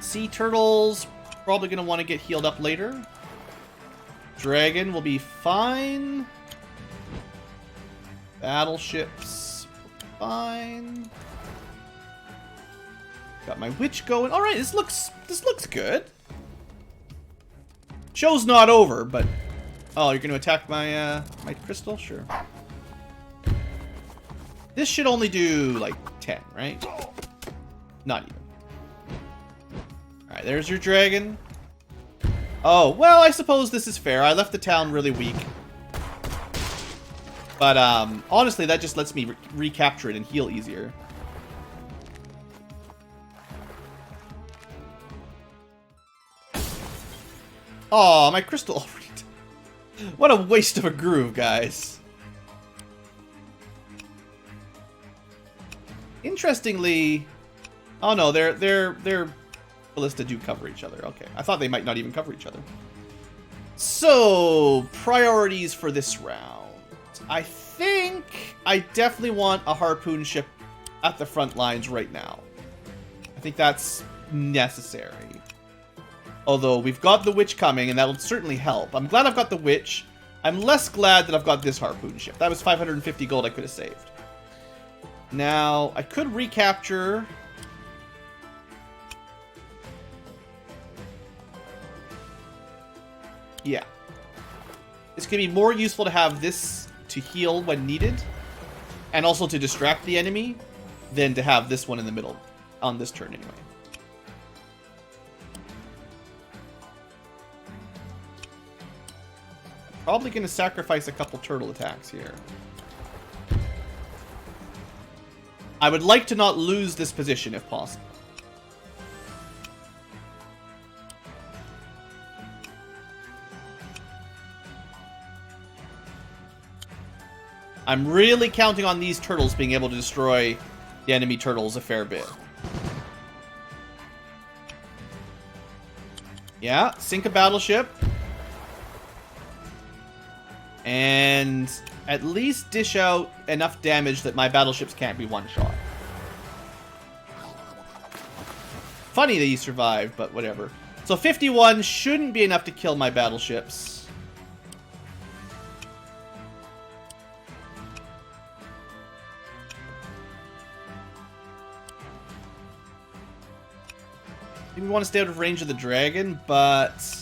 [SPEAKER 1] Sea turtles, probably going to want to get healed up later. Dragon will be fine. Battleships, fine. Got my witch going. All right, this looks good. Show's not over, but oh, you're going to attack my my crystal, sure. This should only do like 10, right? Not even. All right, there's your dragon. Oh, well, I suppose this is fair. I left the town really weak. But honestly, that just lets me recapture it and heal easier. Oh, my crystal. What a waste of a groove, guys. Interestingly, oh no, their ballista do cover each other. Okay, I thought they might not even cover each other. So, priorities for this round. I think I definitely want a harpoon ship at the front lines right now. I think that's necessary. Although we've got the witch coming, and that'll certainly help. I'm glad I've got the witch. I'm less glad that I've got this harpoon ship. That was 550 gold I could have saved. Now, I could recapture. Yeah. It's going to be more useful to have this to heal when needed, and also to distract the enemy, than to have this one in the middle, on this turn anyway. Probably going to sacrifice a couple turtle attacks here. I would like to not lose this position if possible. I'm really counting on these turtles being able to destroy the enemy turtles a fair bit. Yeah, sink a battleship. And at least dish out enough damage that my battleships can't be one-shot. Funny that he survived, but whatever. So 51 shouldn't be enough to kill my battleships. We want to stay out of range of the dragon, but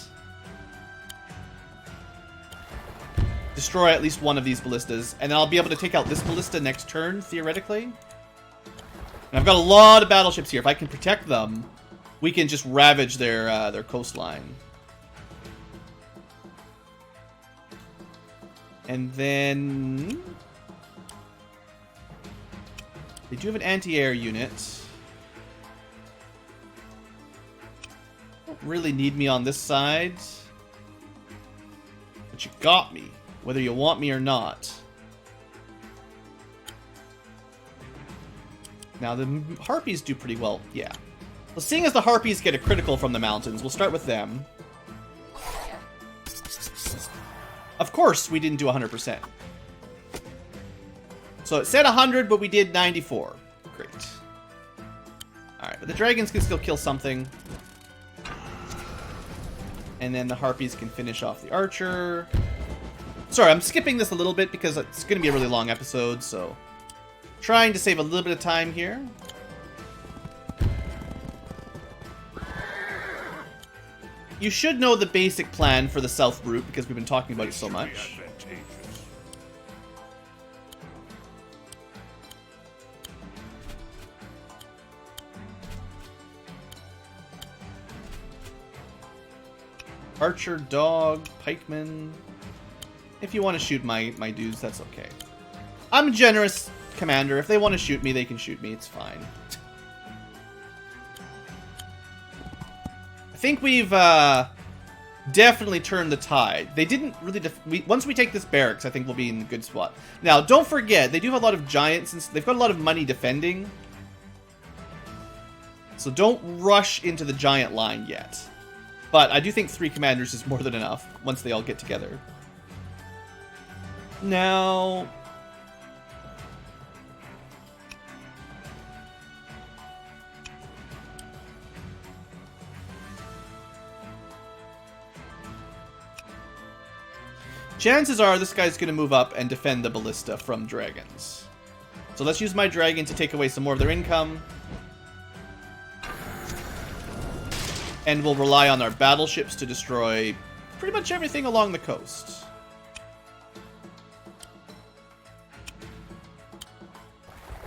[SPEAKER 1] destroy at least one of these ballistas, and then I'll be able to take out this ballista next turn, theoretically. And I've got a lot of battleships here. If I can protect them, we can just ravage their coastline. And then they do have an anti-air unit. Don't really need me on this side, but you got me, whether you want me or not. Now the harpies do pretty well, yeah. Well, seeing as the harpies get a critical from the mountains, we'll start with them. Of course, we didn't do 100%. So it said 100, but we did 94. Great. Alright, but the dragons can still kill something. And then the harpies can finish off the archer. Sorry, I'm skipping this a little bit because it's going to be a really long episode, so trying to save a little bit of time here. You should know the basic plan for the south route because we've been talking about it so much. Archer, dog, pikeman. If you want to shoot my dudes, that's okay. I'm generous. commander. If they want to shoot me, they can shoot me. It's fine. I think we've definitely turned the tide. They didn't really... once we take this barracks, I think we'll be in a good spot. Now, don't forget, they do have a lot of giants, and they've got a lot of money defending. So don't rush into the giant line yet. But I do think 3 commanders is more than enough once they all get together. Now... chances are this guy's going to move up and defend the ballista from dragons. So let's use my dragon to take away some more of their income. And we'll rely on our battleships to destroy pretty much everything along the coast.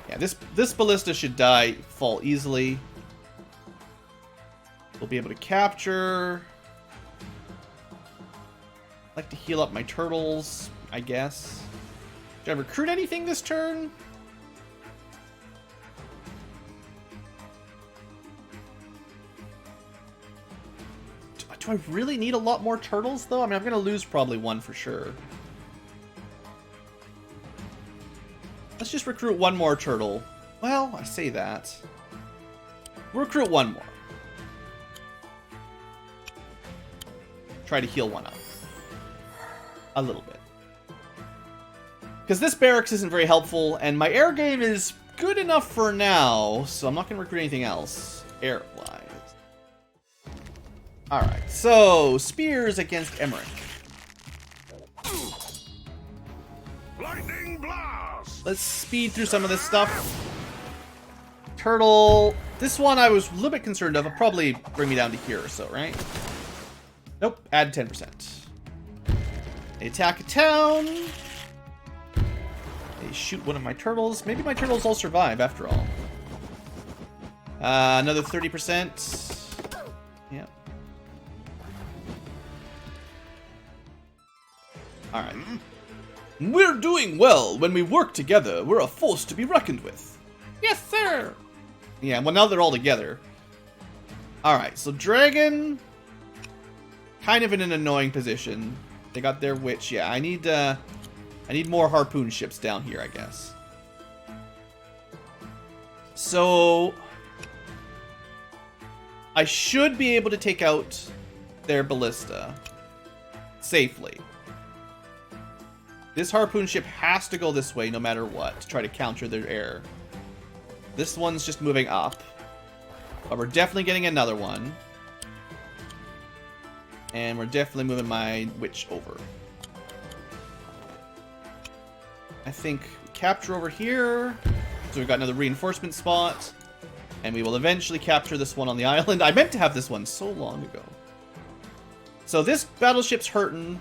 [SPEAKER 1] Yeah, this ballista should fall easily. We'll be able to capture... I'd like to heal up my turtles, I guess. Did I recruit anything this turn? Do I really need a lot more turtles, though? I mean, I'm going to lose probably 1 for sure. Let's just recruit 1 more turtle. Well, I say that. We'll recruit 1 more. Try to heal 1 up. A little bit. Because this barracks isn't very helpful, and my air game is good enough for now, so I'm not going to recruit anything else, air-wise. Alright, so, spears against Emmerich.
[SPEAKER 2] Lightning blast!
[SPEAKER 1] Let's speed through some of this stuff. Turtle. This one I was a little bit concerned of. It'll probably bring me down to here or so, right? Nope, add 10%. They attack a town. They shoot one of my turtles. Maybe my turtles all survive after all. Another 30%. Yep. Alright. We're doing well. When we work together, we're a force to be reckoned with. Yes, sir! Yeah, well, now they're all together. Alright, so Dragon... kind of in an annoying position. They got their witch. Yeah, I need more harpoon ships down here, I guess. So... I should be able to take out their ballista safely. This harpoon ship has to go this way no matter what to try to counter their air. This one's just moving up. But we're definitely getting another one. And we're definitely moving my witch over. I think we capture over here. So we've got another reinforcement spot. And we will eventually capture this one on the island. I meant to have this one so long ago. So this battleship's hurting.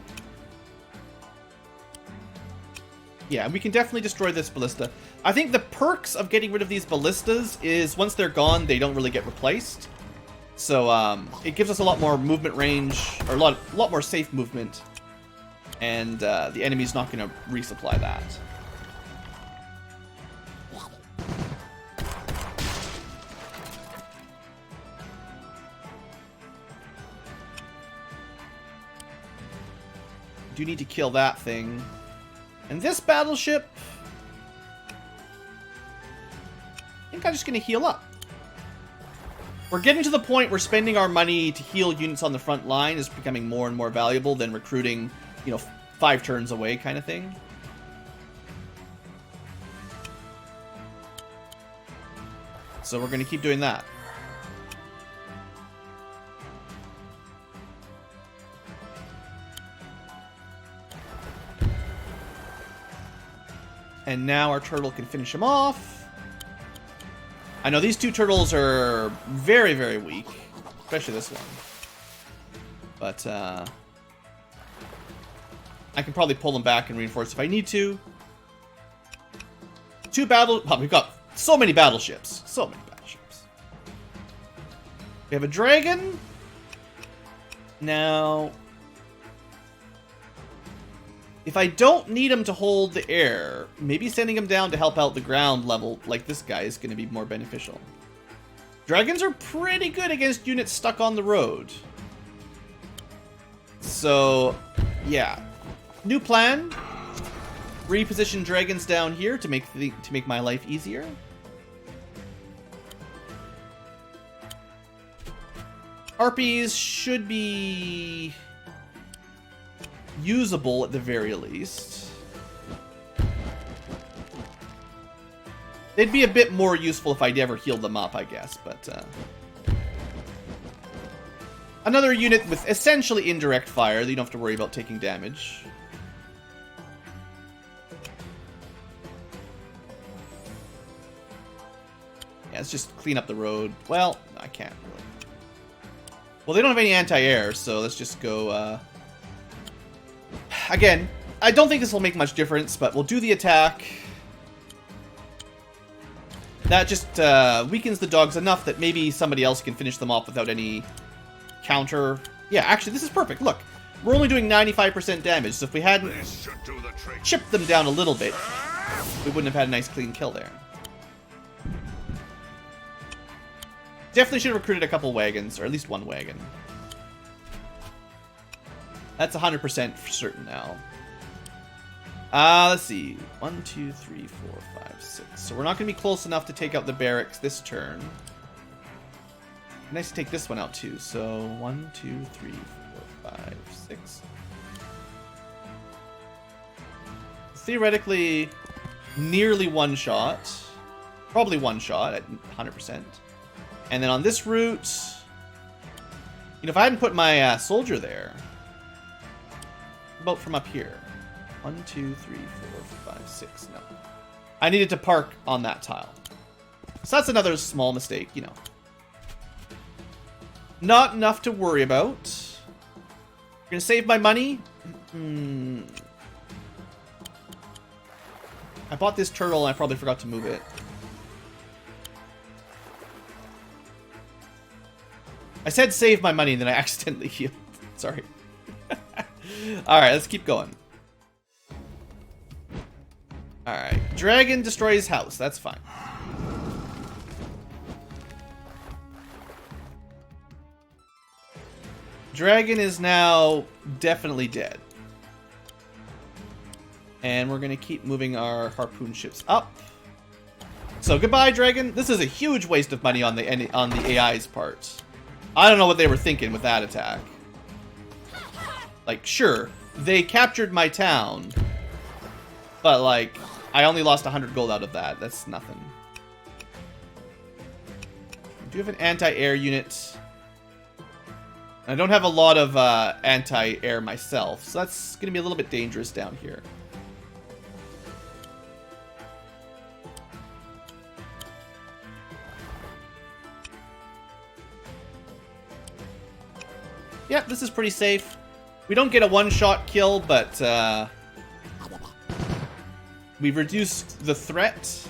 [SPEAKER 1] Yeah, we can definitely destroy this ballista. I think the perks of getting rid of these ballistas is once they're gone, they don't really get replaced. So it gives us a lot more movement range, or a lot more safe movement. And the enemy's not going to resupply that. Do need to kill that thing. And this battleship... I think I'm just going to heal up. We're getting to the point where spending our money to heal units on the front line is becoming more and more valuable than recruiting, you know, 5 turns away kind of thing. So we're going to keep doing that. And now our turtle can finish him off. I know these 2 turtles are very, very weak. Especially this one. But, I can probably pull them back and reinforce if I need to. 2 battle... Oh, we've got so many battleships. So many battleships. We have a dragon. Now... if I don't need him to hold the air, maybe sending him down to help out the ground level like this guy is going to be more beneficial. Dragons are pretty good against units stuck on the road. So, yeah. New plan. Reposition dragons down here to make my life easier. Harpies should be usable at the very least. They'd be a bit more useful if I'd ever healed them up, I guess, but another unit with essentially indirect fire that you don't have to worry about taking damage. Yeah, let's just clean up the road. Well, I can't really. Well, they don't have any anti-air, so let's just go, Again, I don't think this will make much difference, but we'll do the attack. That just weakens the dogs enough that maybe somebody else can finish them off without any counter. Yeah, actually, this is perfect. Look, we're only doing 95% damage, so if we hadn't chipped them down a little bit, we wouldn't have had a nice clean kill there. Definitely should have recruited a couple wagons, or at least one wagon. That's 100% for certain now. Let's see. 1, 2, 3, 4, 5, 6. So we're not going to be close enough to take out the barracks this turn. Nice to take this one out too. So 1, 2, 3, 4, 5, 6. Theoretically, nearly one shot. Probably one shot at 100%. And then on this route, you know, if I hadn't put my soldier there, about from up here. 1, 2, 3, 4, 5, 6. No. I needed to park on that tile. So that's another small mistake, you know. Not enough to worry about. Gonna save my money. I bought this turtle and I probably forgot to move it. I said save my money and then I accidentally healed. Sorry. Alright, let's keep going. Alright. Dragon destroys house. That's fine. Dragon is now definitely dead. And we're going to keep moving our harpoon ships up. So goodbye, Dragon. This is a huge waste of money on the AI's part. I don't know what they were thinking with that attack. Like, sure, they captured my town. But, like, I only lost 100 gold out of that. That's nothing. I do have an anti-air unit. I don't have a lot of anti-air myself, so that's going to be a little bit dangerous down here. Yep, this is pretty safe. We don't get a one-shot kill, but we've reduced the threat.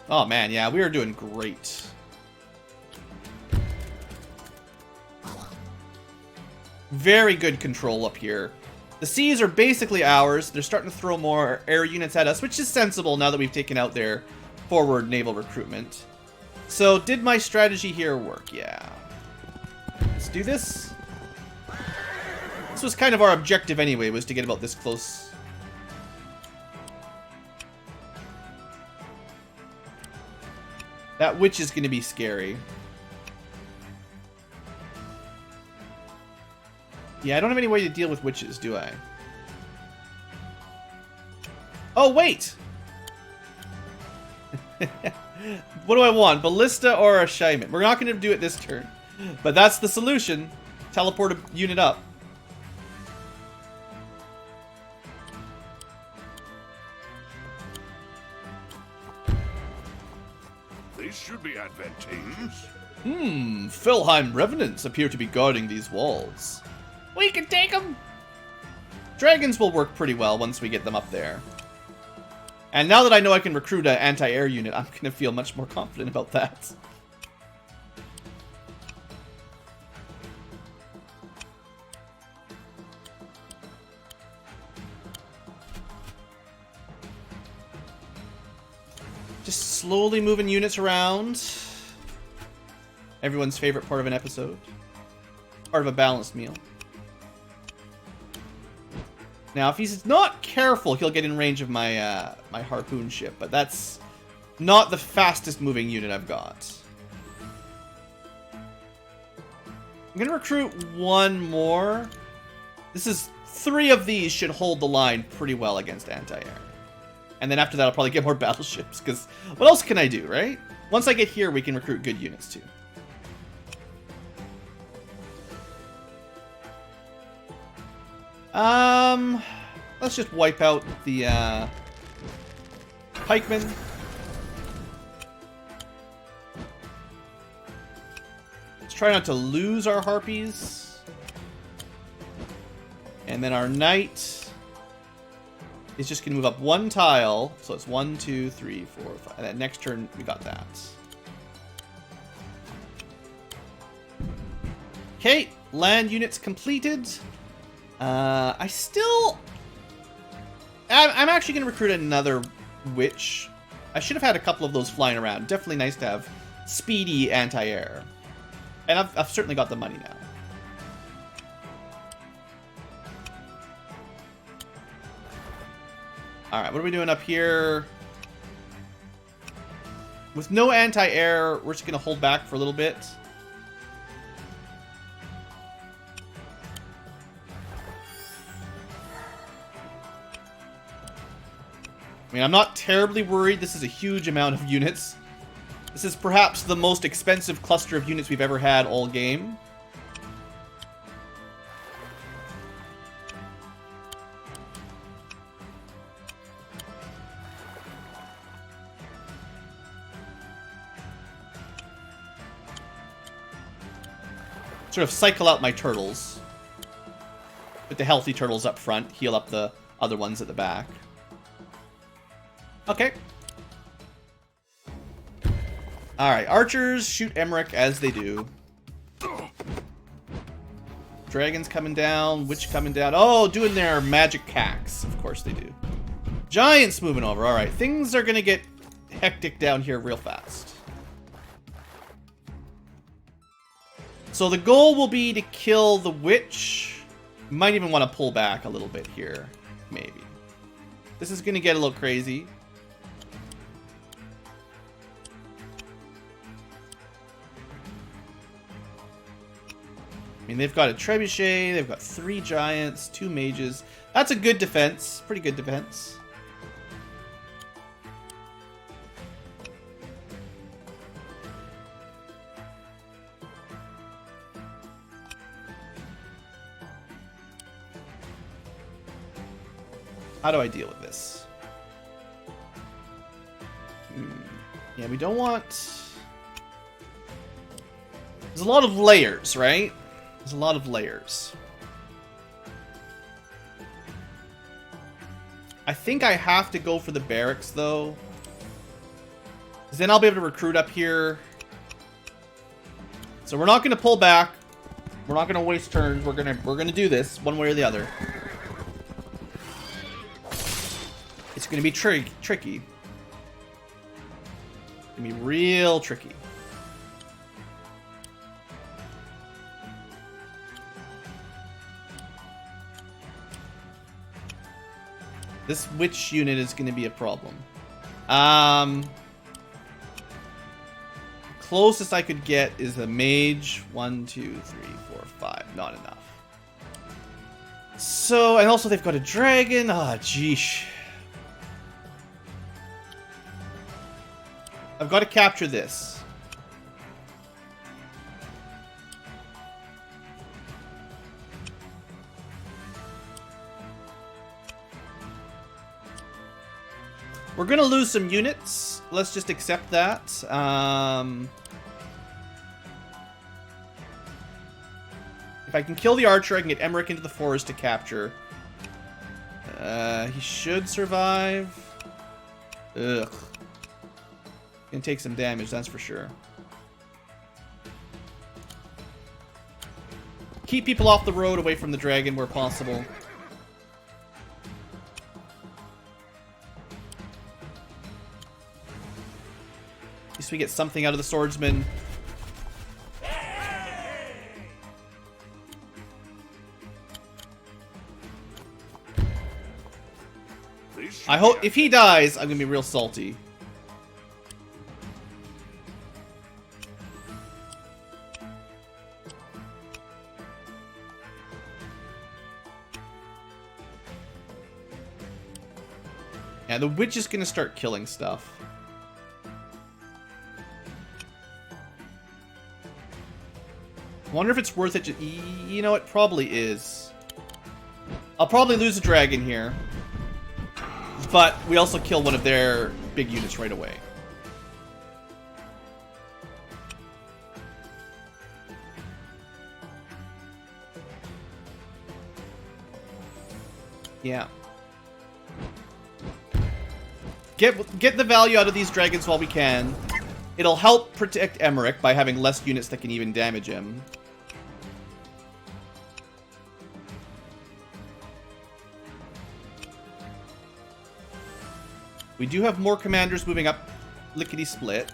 [SPEAKER 1] Oh man, yeah, we are doing great. Very good control up here. The seas are basically ours. They're starting to throw more air units at us, which is sensible now that we've taken out their forward naval recruitment. So, did my strategy here work? Yeah. Let's do this. This was kind of our objective anyway, was to get about this close. That witch is going to be scary. Yeah, I don't have any way to deal with witches, do I? Oh, wait! What do I want? Ballista or a Shaman? We're not going to do it this turn. But that's the solution. Teleport a unit up.
[SPEAKER 2] This should be advantageous.
[SPEAKER 1] Felheim revenants appear to be guarding these walls. We can take them! Dragons will work pretty well once we get them up there. And now that I know I can recruit an anti-air unit, I'm going to feel much more confident about that. Just slowly moving units around. Everyone's favorite part of an episode. Part of a balanced meal. Now, if he's not careful, he'll get in range of my my harpoon ship, but that's not the fastest moving unit I've got. I'm gonna recruit one more. This is 3 of these should hold the line pretty well against anti-air. And then after that, I'll probably get more battleships, because what else can I do, right? Once I get here, we can recruit good units too. Let's just wipe out the pikemen. Let's try not to lose our harpies. And then our knight is just gonna move up 1 tile. So it's 1, 2, 3, 4, 5. And then next turn we got that. Okay, land units completed. I'm actually going to recruit another witch. I should have had a couple of those flying around. Definitely nice to have speedy anti-air. And I've certainly got the money now. Alright, what are we doing up here? With no anti-air, we're just going to hold back for a little bit. I mean, I'm not terribly worried. This is a huge amount of units. This is perhaps the most expensive cluster of units we've ever had all game. Sort of cycle out my turtles. Put the healthy turtles up front, heal up the other ones at the back. Okay. Alright, archers shoot Emmerich as they do. Dragons coming down, witch coming down. Oh, doing their magic hacks. Of course they do. Giants moving over. Alright, things are gonna get hectic down here real fast. So the goal will be to kill the witch. Might even want to pull back a little bit here. Maybe. This is gonna get a little crazy. I mean, they've got a trebuchet, they've got 3 giants, 2 mages. That's a good defense. Pretty good defense. How do I deal with this? Yeah, we don't want... There's a lot of layers, right? There's a lot of layers. I think I have to go for the barracks, though. Because then I'll be able to recruit up here. So we're not going to pull back. We're not going to waste turns. We're gonna do this one way or the other. It's going to be tricky. It's going to be real tricky. This witch unit is going to be a problem. Closest I could get is a mage. 1, 2, 3, 4, 5. Not enough. So, and also they've got a dragon. Ah, jeesh. I've got to capture this. We're going to lose some units. Let's just accept that. If I can kill the archer, I can get Emmerich into the forest to capture. He should survive. Ugh. Gonna take some damage, that's for sure. Keep people off the road, away from the dragon where possible. At least we get something out of the swordsman. I hope if he dies, I'm gonna be real salty. Yeah, the witch is gonna start killing stuff. I wonder if it's worth it to... You know, it probably is. I'll probably lose a dragon here. But we also kill one of their big units right away. Yeah. Get the value out of these dragons while we can. It'll help protect Emmerich by having less units that can even damage him. We do have more commanders moving up lickety-split.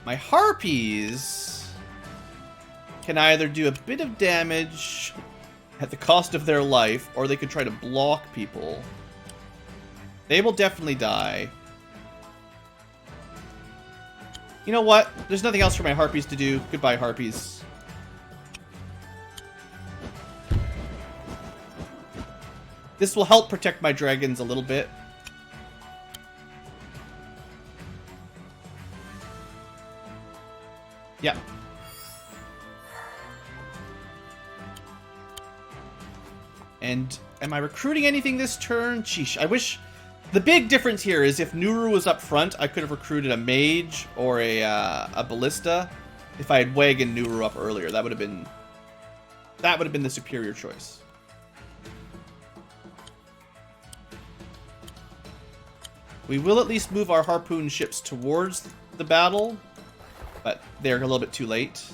[SPEAKER 1] My harpies can either do a bit of damage at the cost of their life, or they could try to block people. They will definitely die. You know what? There's nothing else for my harpies to do. Goodbye, harpies. This will help protect my dragons a little bit. Yeah. And am I recruiting anything this turn? Sheesh, I wish... The big difference here is if Nuru was up front, I could have recruited a mage or a ballista. If I had wagon Nuru up earlier, that would have been the superior choice. We will at least move our harpoon ships towards the battle, but they're a little bit too late.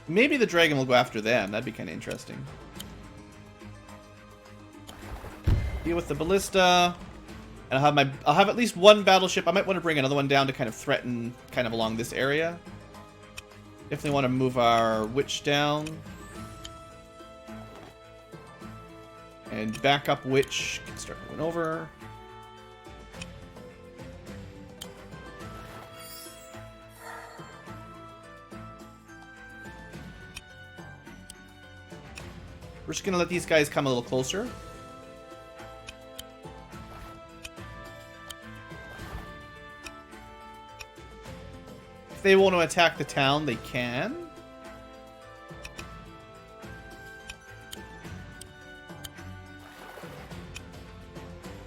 [SPEAKER 1] Maybe the dragon will go after them. That'd be kind of interesting. Deal with the ballista, and I'll have at least one battleship. I might want to bring another one down to kind of threaten kind of along this area. Definitely want to move our witch down. And backup witch can start going over. We're just going to let these guys come a little closer. If they want to attack the town, they can.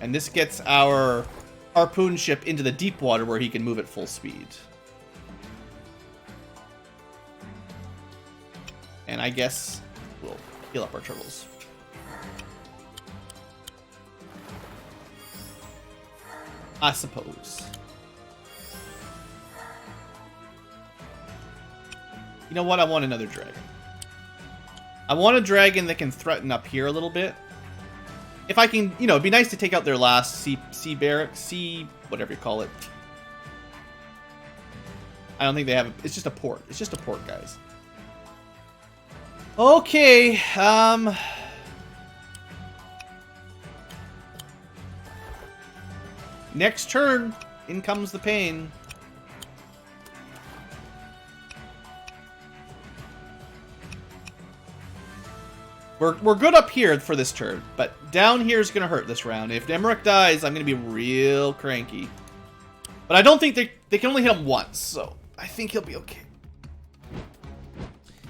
[SPEAKER 1] And this gets our harpoon ship into the deep water where he can move at full speed. And I guess we'll heal up our turtles. I suppose. You know what? I want another dragon. I want a dragon that can threaten up here a little bit. If I can, you know, it'd be nice to take out their last sea barracks, whatever you call it. I don't think they have, it's just a port. It's just a port, guys. Okay, next turn, in comes the pain. We're good up here for this turn, but down here is going to hurt this round. If Emmerich dies, I'm going to be real cranky. But I don't think they can only hit him once, so I think he'll be okay.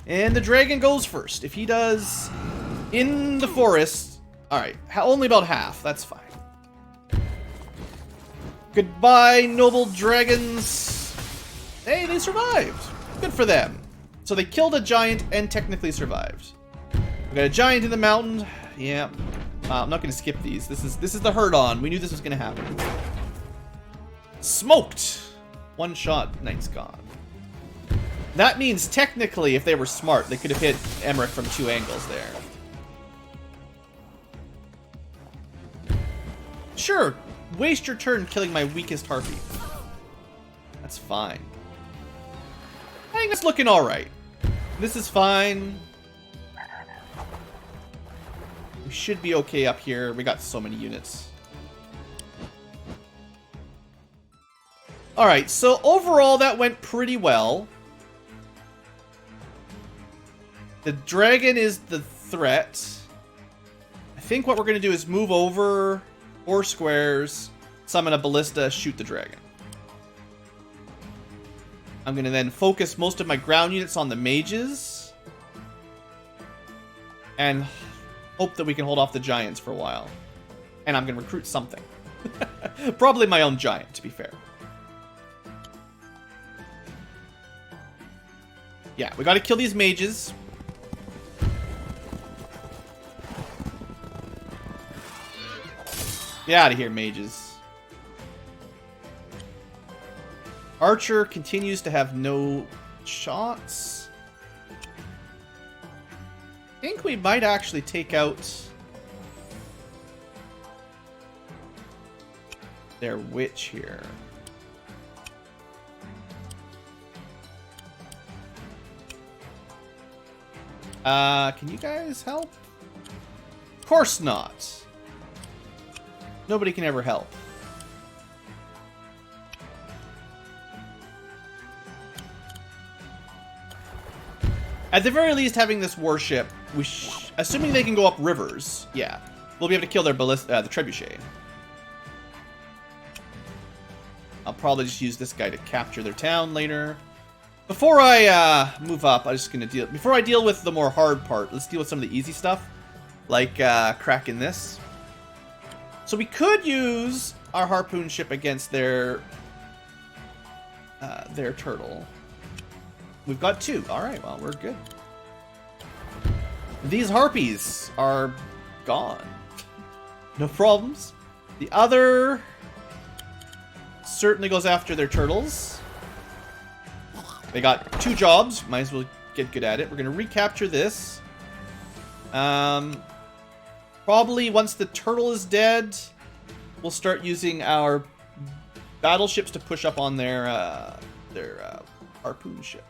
[SPEAKER 1] And the dragon goes first. If he does in the forest, alright, only about half, that's fine. Goodbye, noble dragons. Hey, they survived. Good for them. So they killed a giant and technically survived. We got a giant in the mountain. Yeah. I'm not going to skip these. This is the herd on. We knew this was going to happen. Smoked. One shot. Knight's gone. That means technically, if they were smart, they could have hit Emmerich from two angles there. Sure, waste your turn killing my weakest harpy. That's fine. I think it's looking alright. This is fine. We should be okay up here. We got so many units. Alright, so overall that went pretty well. The dragon is the threat. I think what we're going to do is move over 4 squares, summon a ballista, shoot the dragon. I'm going to then focus most of my ground units on the mages. And hope that we can hold off the giants for a while. And I'm going to recruit something. Probably my own giant, to be fair. Yeah, we got to kill these mages. Get out of here, mages. Archer continues to have no shots. I think we might actually take out their witch here. Can you guys help? Of course not. Nobody can ever help. At the very least, having this warship, assuming they can go up rivers, yeah, we'll be able to kill their the trebuchet. I'll probably just use this guy to capture their town later. Before I move up, I'm just gonna deal. Before I deal with the more hard part, let's deal with some of the easy stuff, like cracking this. So we could use our harpoon ship against their turtle. We've got 2. All right, well, we're good. These harpies are gone. No problems. The other certainly goes after their turtles. They got 2 jobs. Might as well get good at it. We're going to recapture this. Probably once the turtle is dead, we'll start using our battleships to push up on their harpoon ship.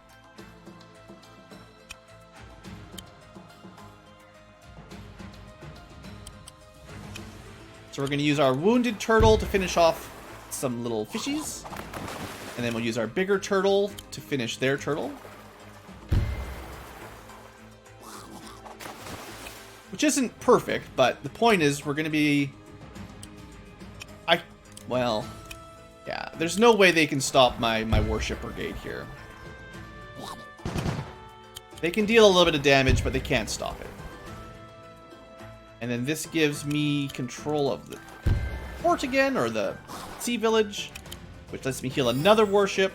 [SPEAKER 1] So we're going to use our wounded turtle to finish off some little fishies. And then we'll use our bigger turtle to finish their turtle. Which isn't perfect, but the point is we're going to be... Well, yeah, there's no way they can stop my warship brigade here. They can deal a little bit of damage, but they can't stop it. And then this gives me control of the port again, or the sea village, which lets me heal another warship.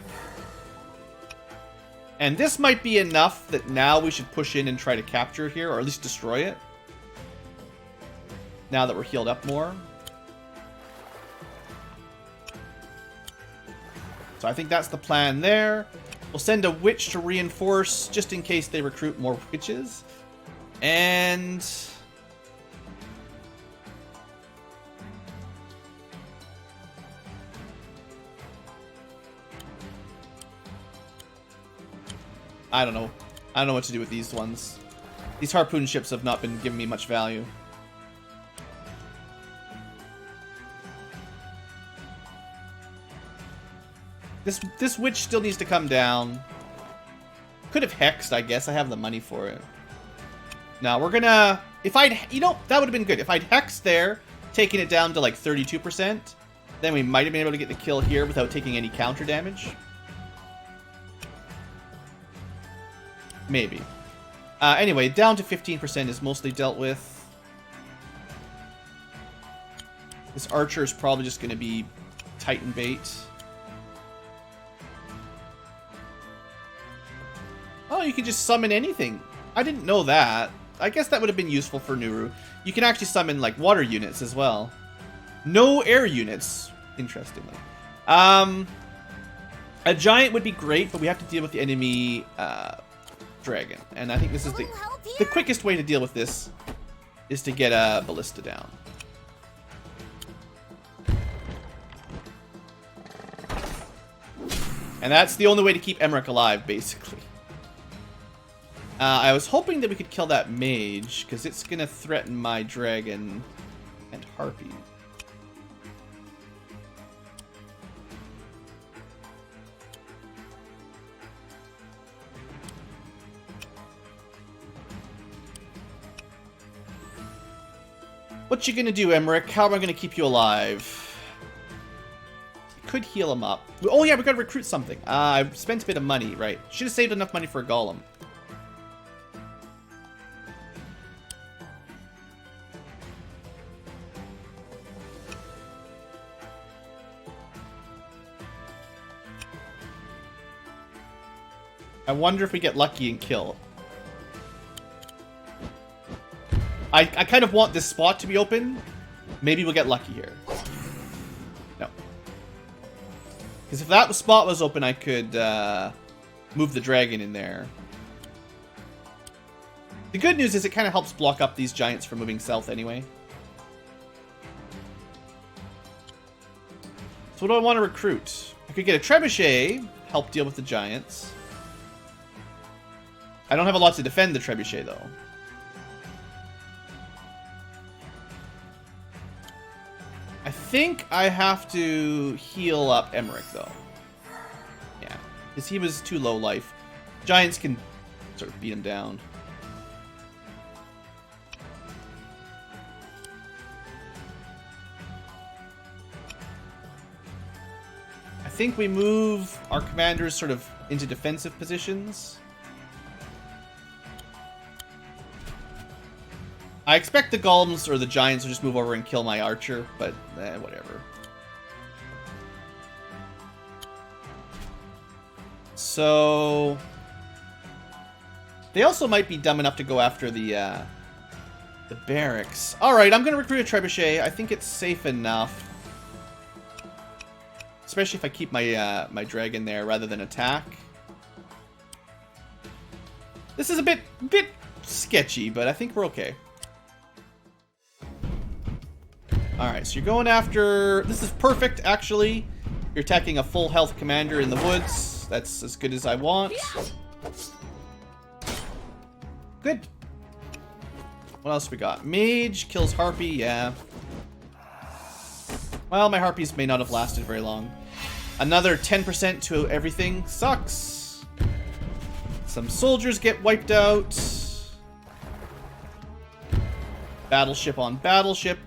[SPEAKER 1] And this might be enough that now we should push in and try to capture it here, or at least destroy it. Now that we're healed up more. So I think that's the plan there. We'll send a witch to reinforce, just in case they recruit more witches. And... I don't know. I don't know what to do with these ones. These harpoon ships have not been giving me much value. This witch still needs to come down. Could have hexed, I guess. I have the money for it. Now we're gonna... If I'd... You know, that would have been good. If I'd hexed there, taking it down to like 32%, then we might have been able to get the kill here without taking any counter damage. Maybe. Anyway, down to 15% is mostly dealt with. This archer is probably just going to be Titan bait. Oh, you can just summon anything. I didn't know that. I guess that would have been useful for Nuru. You can actually summon, like, water units as well. No air units, interestingly. A giant would be great, but we have to deal with the enemy... dragon, and I think this is the quickest way to deal with this is to get a ballista down. And that's the only way to keep Emmerich alive, basically. I was hoping that we could kill that mage, because it's going to threaten my dragon and harpy. What you gonna do, Emmerich? How am I gonna keep you alive? Could heal him up. Oh yeah, we gotta recruit something. I spent a bit of money, right? Should have saved enough money for a golem. I wonder if we get lucky and kill. I kind of want this spot to be open. Maybe we'll get lucky here. No. Because if that spot was open, I could move the dragon in there. The good news is it kind of helps block up these giants from moving south anyway. So what do I want to recruit? I could get a trebuchet, help deal with the giants. I don't have a lot to defend the trebuchet, though. I think I have to heal up Emmerich, though. Yeah, because he was too low life. Giants can sort of beat him down. I think we move our commanders sort of into defensive positions. I expect the golems or the giants will just move over and kill my archer, but whatever. So they also might be dumb enough to go after the barracks. All right, I'm gonna recruit a trebuchet. I think it's safe enough, especially if I keep my my dragon there rather than attack. This is a bit sketchy, but I think we're okay. Alright, so you're going after... This is perfect, actually. You're attacking a full health commander in the woods. That's as good as I want. Good. What else we got? Mage kills Harpy, yeah. Well, my Harpies may not have lasted very long. Another 10% to everything. Sucks. Some soldiers get wiped out. Battleship on battleship.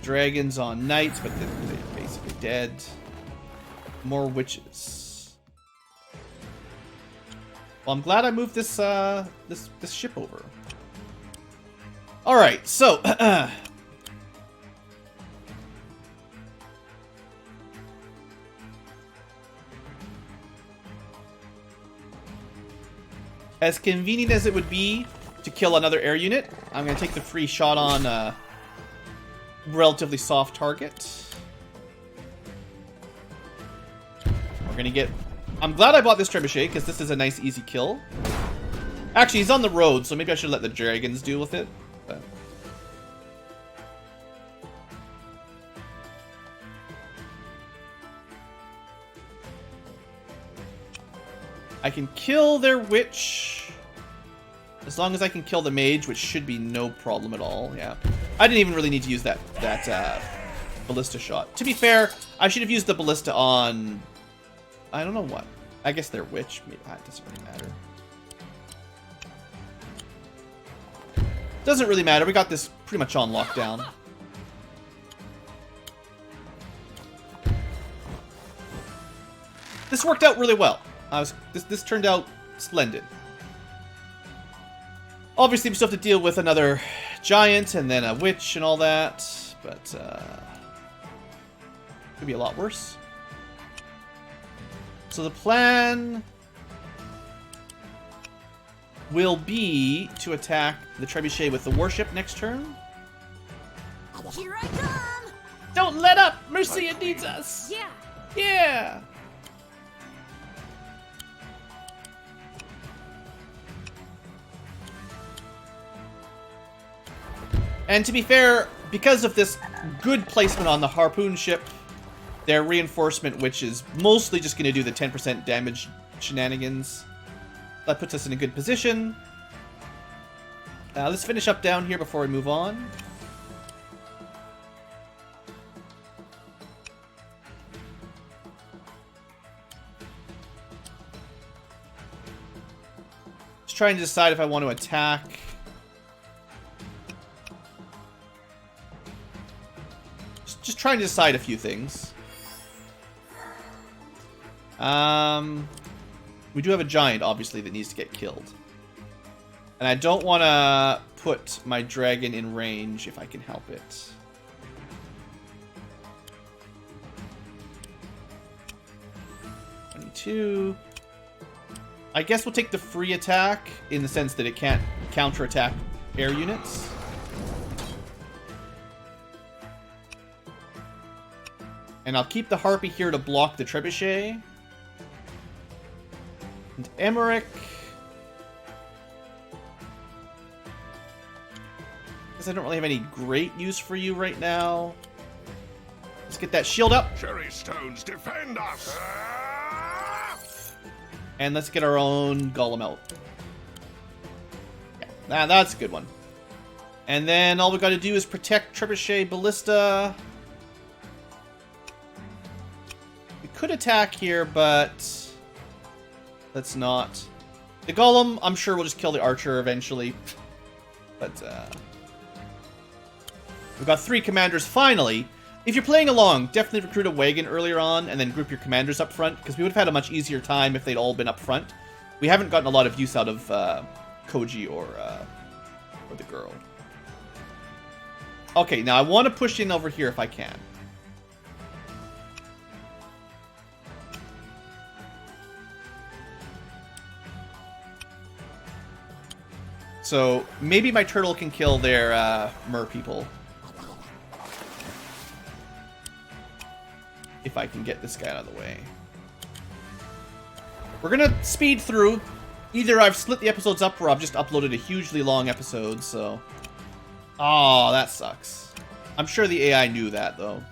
[SPEAKER 1] Dragons on knights, but they're basically dead. More witches. Well, I'm glad I moved this this ship over. All right, so as convenient as it would be to kill another air unit, I'm going to take the free shot on relatively soft target. We're gonna get... I'm glad I bought this trebuchet, because this is a nice, easy kill. Actually, he's on the road, so maybe I should let the dragons deal with it. But... I can kill their witch. As long as I can kill the mage, which should be no problem at all, yeah. I didn't even really need to use that ballista shot. To be fair, I should have used the ballista on... I don't know what. I guess they're witch. Maybe that doesn't really matter. Doesn't really matter. We got this pretty much on lockdown. This worked out really well. This turned out splendid. Obviously, we still have to deal with another giant and then a witch and all that, but could be a lot worse. So the plan will be to attack the trebuchet with the warship next turn.
[SPEAKER 3] Here I come!
[SPEAKER 1] Don't let up! Mercia needs us!
[SPEAKER 3] Yeah!
[SPEAKER 1] Yeah! And to be fair, because of this good placement on the harpoon ship, their reinforcement, which is mostly just going to do the 10% damage shenanigans. That puts us in a good position. Let's finish up down here before we move on. Just trying to decide if I want to attack. Just trying to decide a few things. We do have a giant, obviously, that needs to get killed. And I don't want to put my dragon in range if I can help it. $22. I guess we'll take the free attack in the sense that it can't counterattack air units. And I'll keep the Harpy here to block the Trebuchet. And Emmerich. Because I don't really have any great use for you right now. Let's get that shield up.
[SPEAKER 2] Cherry stones defend us.
[SPEAKER 1] And let's get our own Golem out. Yeah, that's a good one. And then all we got to do is protect Trebuchet Ballista. We could attack here, but let's not. The Golem, I'm sure we'll just kill the Archer eventually. But we've got 3 commanders finally. If you're playing along, definitely recruit a wagon earlier on and then group your commanders up front, because we would have had a much easier time if they'd all been up front. We haven't gotten a lot of use out of Koji or the girl. Okay, now I want to push in over here if I can. So maybe my turtle can kill their mer people. If I can get this guy out of the way. We're gonna speed through. Either I've split the episodes up or I've just uploaded a hugely long episode, so... Oh, that sucks. I'm sure the AI knew that, though.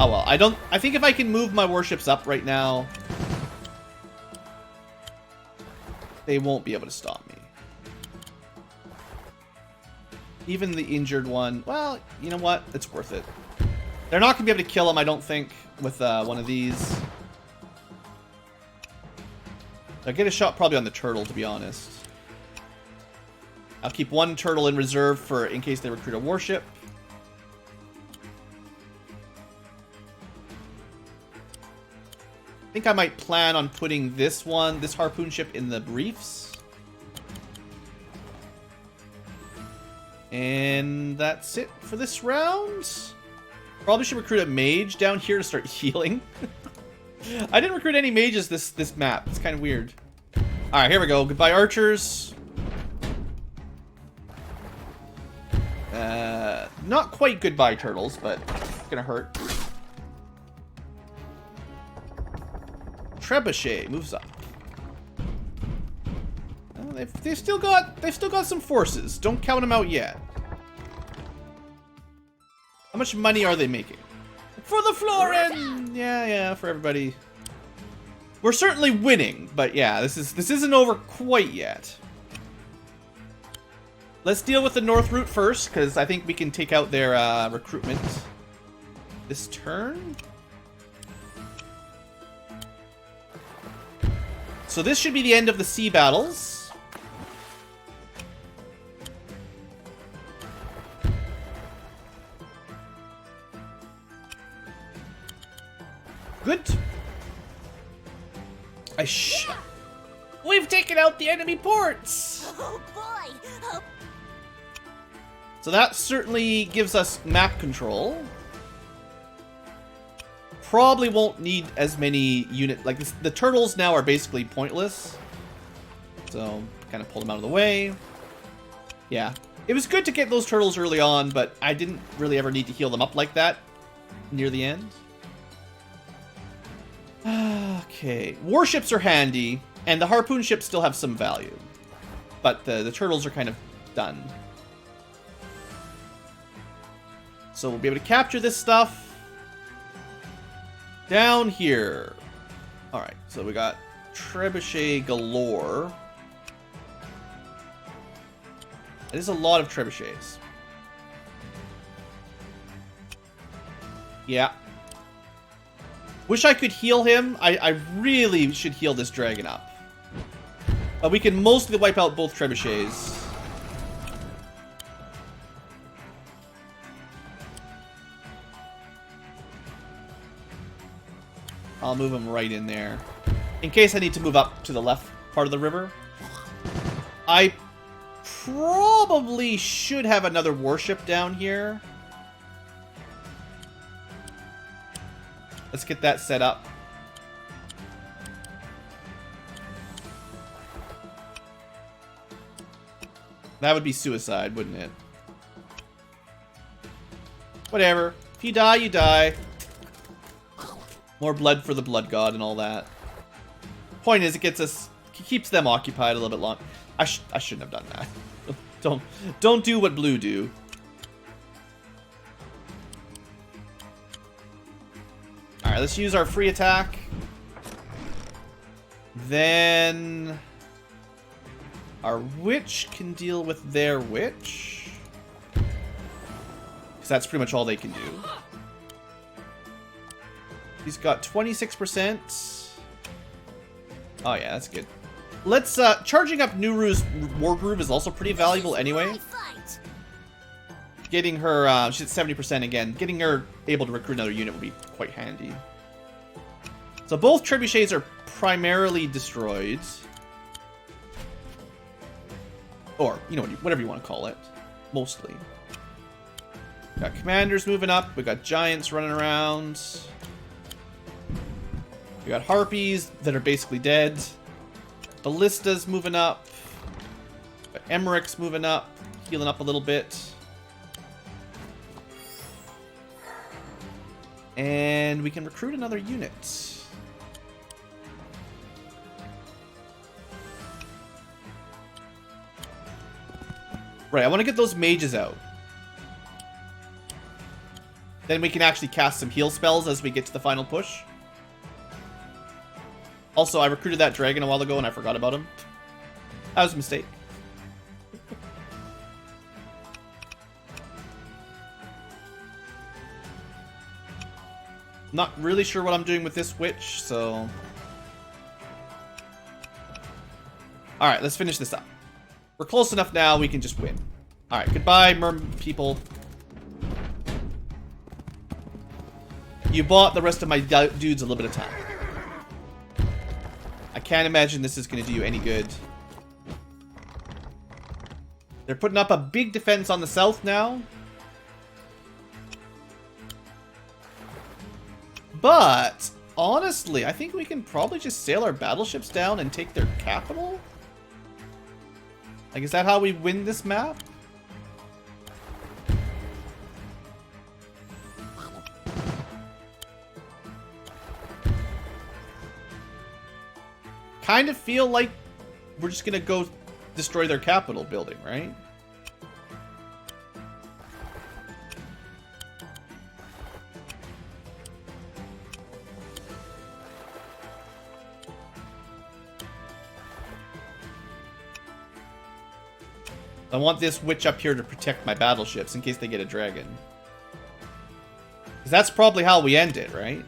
[SPEAKER 1] Oh well, I think if I can move my warships up right now, they won't be able to stop me. Even the injured one, well, you know what? It's worth it. They're not going to be able to kill him, I don't think, with one of these. I'll get a shot probably on the turtle, to be honest. I'll keep 1 turtle in reserve for in case they recruit a warship. I think I might plan on putting this harpoon ship in the reefs. And that's it for this round. Probably should recruit a mage down here to start healing. I didn't recruit any mages this map. It's kind of weird. Alright, here we go. Goodbye, archers. Not quite goodbye, turtles, but it's gonna hurt. Trebuchet moves up. They've still got some forces. Don't count them out yet. How much money are they making? For the Florin! Yeah, for everybody. We're certainly winning, but yeah, this isn't over quite yet. Let's deal with the north route first, because I think we can take out their recruitment this turn. So this should be the end of the sea battles. Good. We've taken out the enemy ports!
[SPEAKER 3] Oh boy! Oh.
[SPEAKER 1] So that certainly gives us map control. Probably won't need as many units. Like, the turtles now are basically pointless. So, kind of pull them out of the way. Yeah. It was good to get those turtles early on, but I didn't really ever need to heal them up like that near the end. Okay. Warships are handy, and the harpoon ships still have some value. But the turtles are kind of done. So we'll be able to capture this stuff down here. Alright, so we got trebuchet galore. It is a lot of trebuchets. Yeah. Wish I could heal him. I really should heal this dragon up. We can mostly wipe out both trebuchets. I'll move him right in there. In case I need to move up to the left part of the river. I probably should have another warship down here. Let's get that set up. That would be suicide, wouldn't it? Whatever. If you die, you die. More blood for the blood god and all that. Point is, it gets us, keeps them occupied a little bit long. I shouldn't have done that. Don't do what blue do. All right, let's use our free attack. Then our witch can deal with their witch, because that's pretty much all they can do. He's got 26%. Oh yeah, that's good. Let's, charging up Nuru's Wargroove is also pretty valuable anyway. Getting her, she's at 70% again. Getting her able to recruit another unit would be quite handy. So both trebuchets are primarily destroyed. Or, you know, whatever you want to call it. Mostly. We got commanders moving up. We got giants running around. We got harpies that are basically dead. Ballistas moving up. We got Emmerich's moving up. Healing up a little bit. And we can recruit another unit. Right, I want to get those mages out. Then we can actually cast some heal spells as we get to the final push. Also, I recruited that dragon a while ago and I forgot about him. That was a mistake. Not really sure what I'm doing with this witch, so... Alright, let's finish this up. We're close enough now, we can just win. Alright, goodbye, merm people. You bought the rest of my dudes a little bit of time. I can't imagine this is going to do you any good. They're putting up a big defense on the south now. But, honestly, I think we can probably just sail our battleships down and take their capital? Like, is that how we win this map? Kind of feel like we're just gonna go destroy their capital building, right? I want this witch up here to protect my battleships in case they get a dragon. Because that's probably how we end it, right?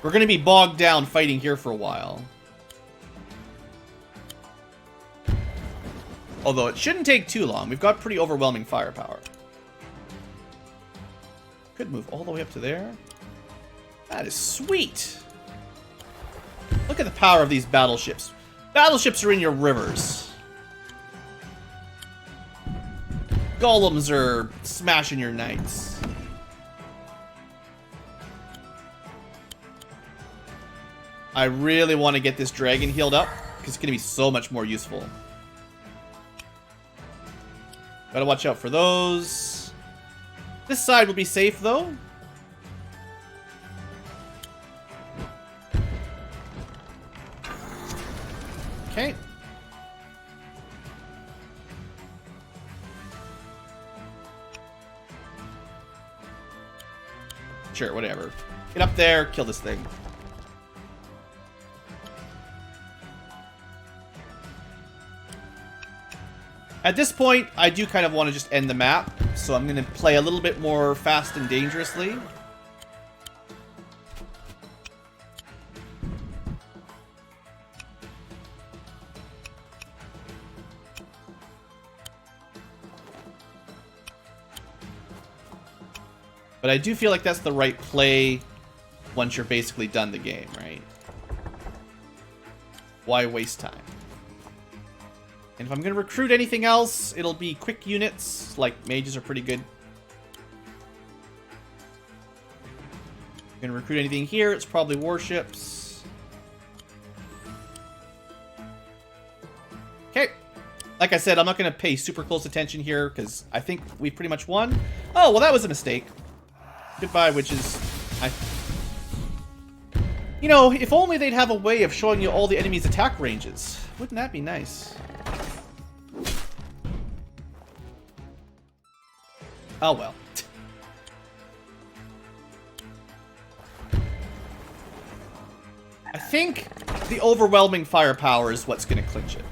[SPEAKER 1] We're going to be bogged down fighting here for a while. Although it shouldn't take too long. We've got pretty overwhelming firepower. Could move all the way up to there. That is sweet. Look at the power of these battleships. Battleships are in your rivers. Golems are smashing your knights. I really want to get this dragon healed up, because it's going to be so much more useful. Gotta watch out for those. This side will be safe, though. Okay. Sure, whatever. Get up there, kill this thing. At this point, I do kind of want to just end the map, so I'm going to play a little bit more fast and dangerously. But I do feel like that's the right play once you're basically done the game, right? Why waste time? And if I'm going to recruit anything else, it'll be quick units, like mages are pretty good. If I'm going to recruit anything here, it's probably warships. Okay. Like I said, I'm not going to pay super close attention here, because I think we pretty much won. Oh, well, that was a mistake. Goodbye, witches. You know, if only they'd have a way of showing you all the enemy's attack ranges. Wouldn't that be nice? Oh well. I think the overwhelming firepower is what's going to clinch it.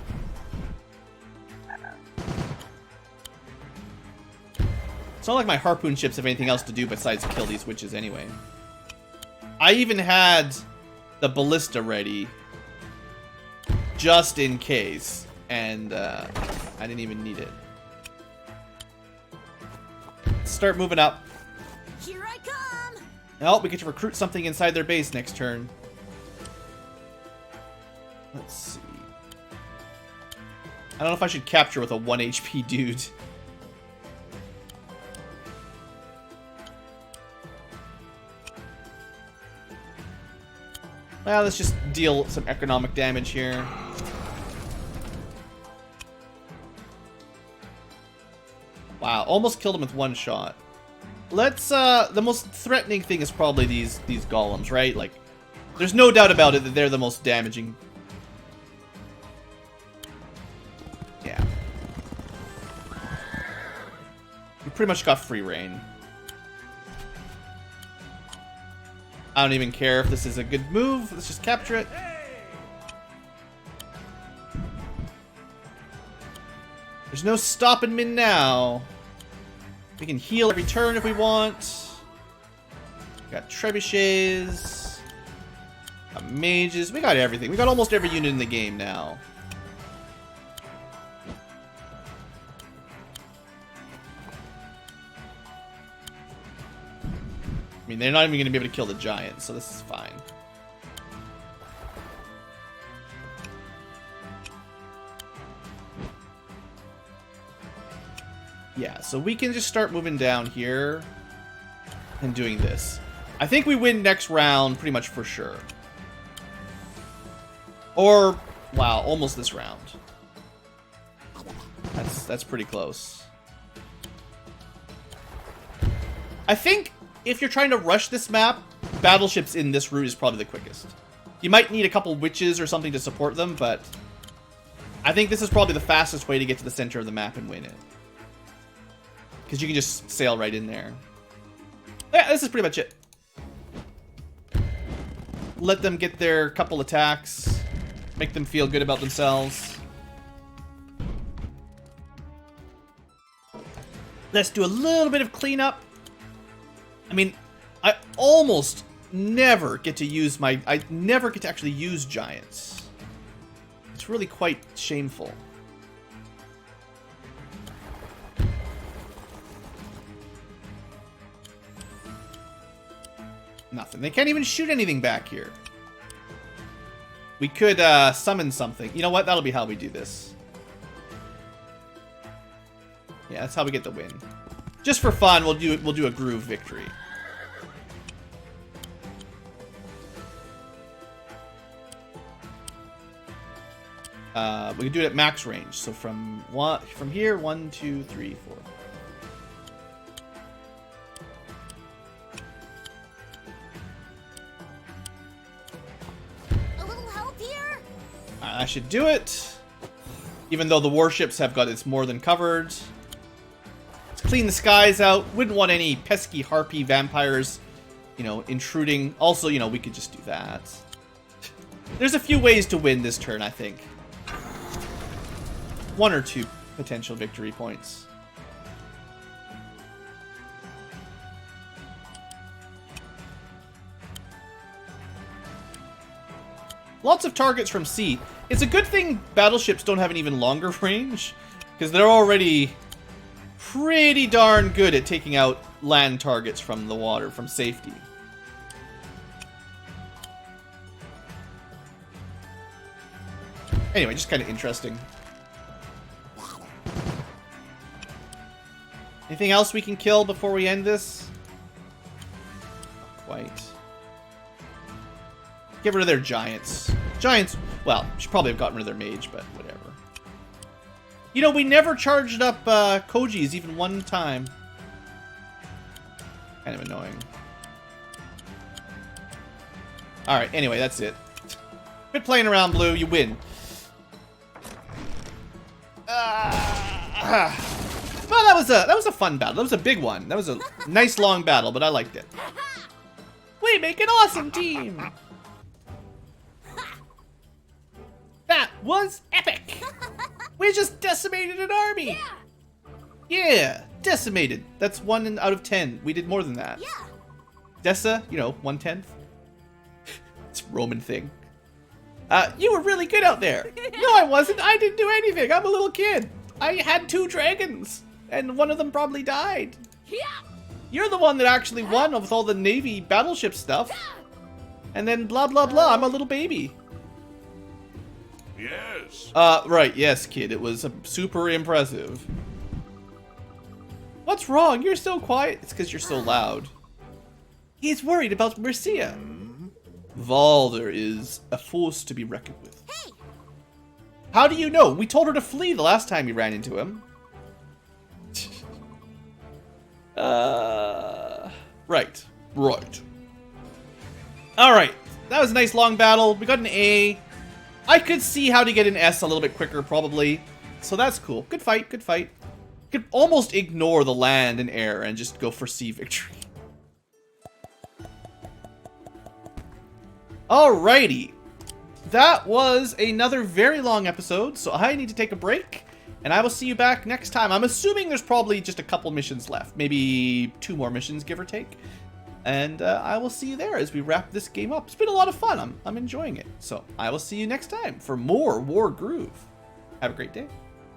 [SPEAKER 1] It's not like my harpoon ships have anything else to do besides kill these witches anyway. I even had the ballista ready just in case, and I didn't even need it. Start moving up.
[SPEAKER 3] Here I come.
[SPEAKER 1] Oh, we get to recruit something inside their base next turn. Let's see. I don't know if I should capture with a 1 HP dude. Well, let's just deal some economic damage here. Wow, almost killed him with one shot. Let's, the most threatening thing is probably these golems, right? Like, there's no doubt about it that they're the most damaging. Yeah. We pretty much got free reign. I don't even care if this is a good move. Let's just capture it. There's no stopping me now. We can heal every turn if we want. Got trebuchets. Got mages. We got everything. We got almost every unit in the game now. I mean, they're not even going to be able to kill the giant, so this is fine. Yeah, so we can just start moving down here and doing this. I think we win next round pretty much for sure. Or, wow, almost this round. That's pretty close. I think if you're trying to rush this map, battleships in this route is probably the quickest. You might need a couple witches or something to support them, but I think this is probably the fastest way to get to the center of the map and win it. Because you can just sail right in there. Yeah, this is pretty much it. Let them get their couple attacks. Make them feel good about themselves. Let's do a little bit of cleanup. I mean, I almost never get to use I never get to actually use giants. It's really quite shameful. Nothing. They can't even shoot anything back here. We could summon something. You know what? That'll be how we do this. Yeah, that's how we get the win. Just for fun, we'll do a groove victory. We can do it at max range. So from here, 1, 2, 3, 4. I should do it. Even though the warships have got it's more than covered. Let's clean the skies out. Wouldn't want any pesky harpy vampires you know, intruding. Also, you know, we could just do that. There's a few ways to win this turn, I think. 1 or 2 potential victory points. Lots of targets from sea. It's a good thing battleships don't have an even longer range, because they're already pretty darn good at taking out land targets from the water, from safety. Anyway, just kind of interesting. Anything else we can kill before we end this? Not quite. Get rid of their giants. Giants, well, should probably have gotten rid of their mage, but whatever. You know, we never charged up Koji's even one time. Kind of annoying. Alright, anyway, that's it. Quit playing around, Blue. You win. Well, that was a fun battle. That was a big one. That was a nice long battle, but I liked it. We make an awesome team. That was epic. We just decimated an army. Yeah, decimated. That's 1 out of 10. We did more than that.
[SPEAKER 3] Yeah.
[SPEAKER 1] Dessa, you know, 1/10. It's a Roman thing. You were really good out there. No, I wasn't. I didn't do anything. I'm a little kid. I had 2 dragons, and one of them probably died.
[SPEAKER 3] Yeah.
[SPEAKER 1] You're the one that actually won with all the Navy battleship stuff. And then blah, blah, blah. I'm a little baby.
[SPEAKER 2] Yes.
[SPEAKER 1] Right. Yes, kid. It was super impressive. What's wrong? You're so quiet. It's because you're so loud. He's worried about Mercia. Valder is a force to be reckoned with.
[SPEAKER 3] Hey.
[SPEAKER 1] How do you know? We told her to flee the last time we ran into him. Right. Right. Alright. That was a nice long battle. We got an A. I could see how to get an S a little bit quicker, probably. So that's cool. Good fight, good fight. Could almost ignore the land and air and just go for sea victory. Alrighty. That was another very long episode, so I need to take a break. And I will see you back next time. I'm assuming there's probably just a couple missions left. Maybe 2 more missions, give or take. And I will see you there as we wrap this game up. It's been a lot of fun. I'm enjoying it. So I will see you next time for more Wargroove. Have a great day.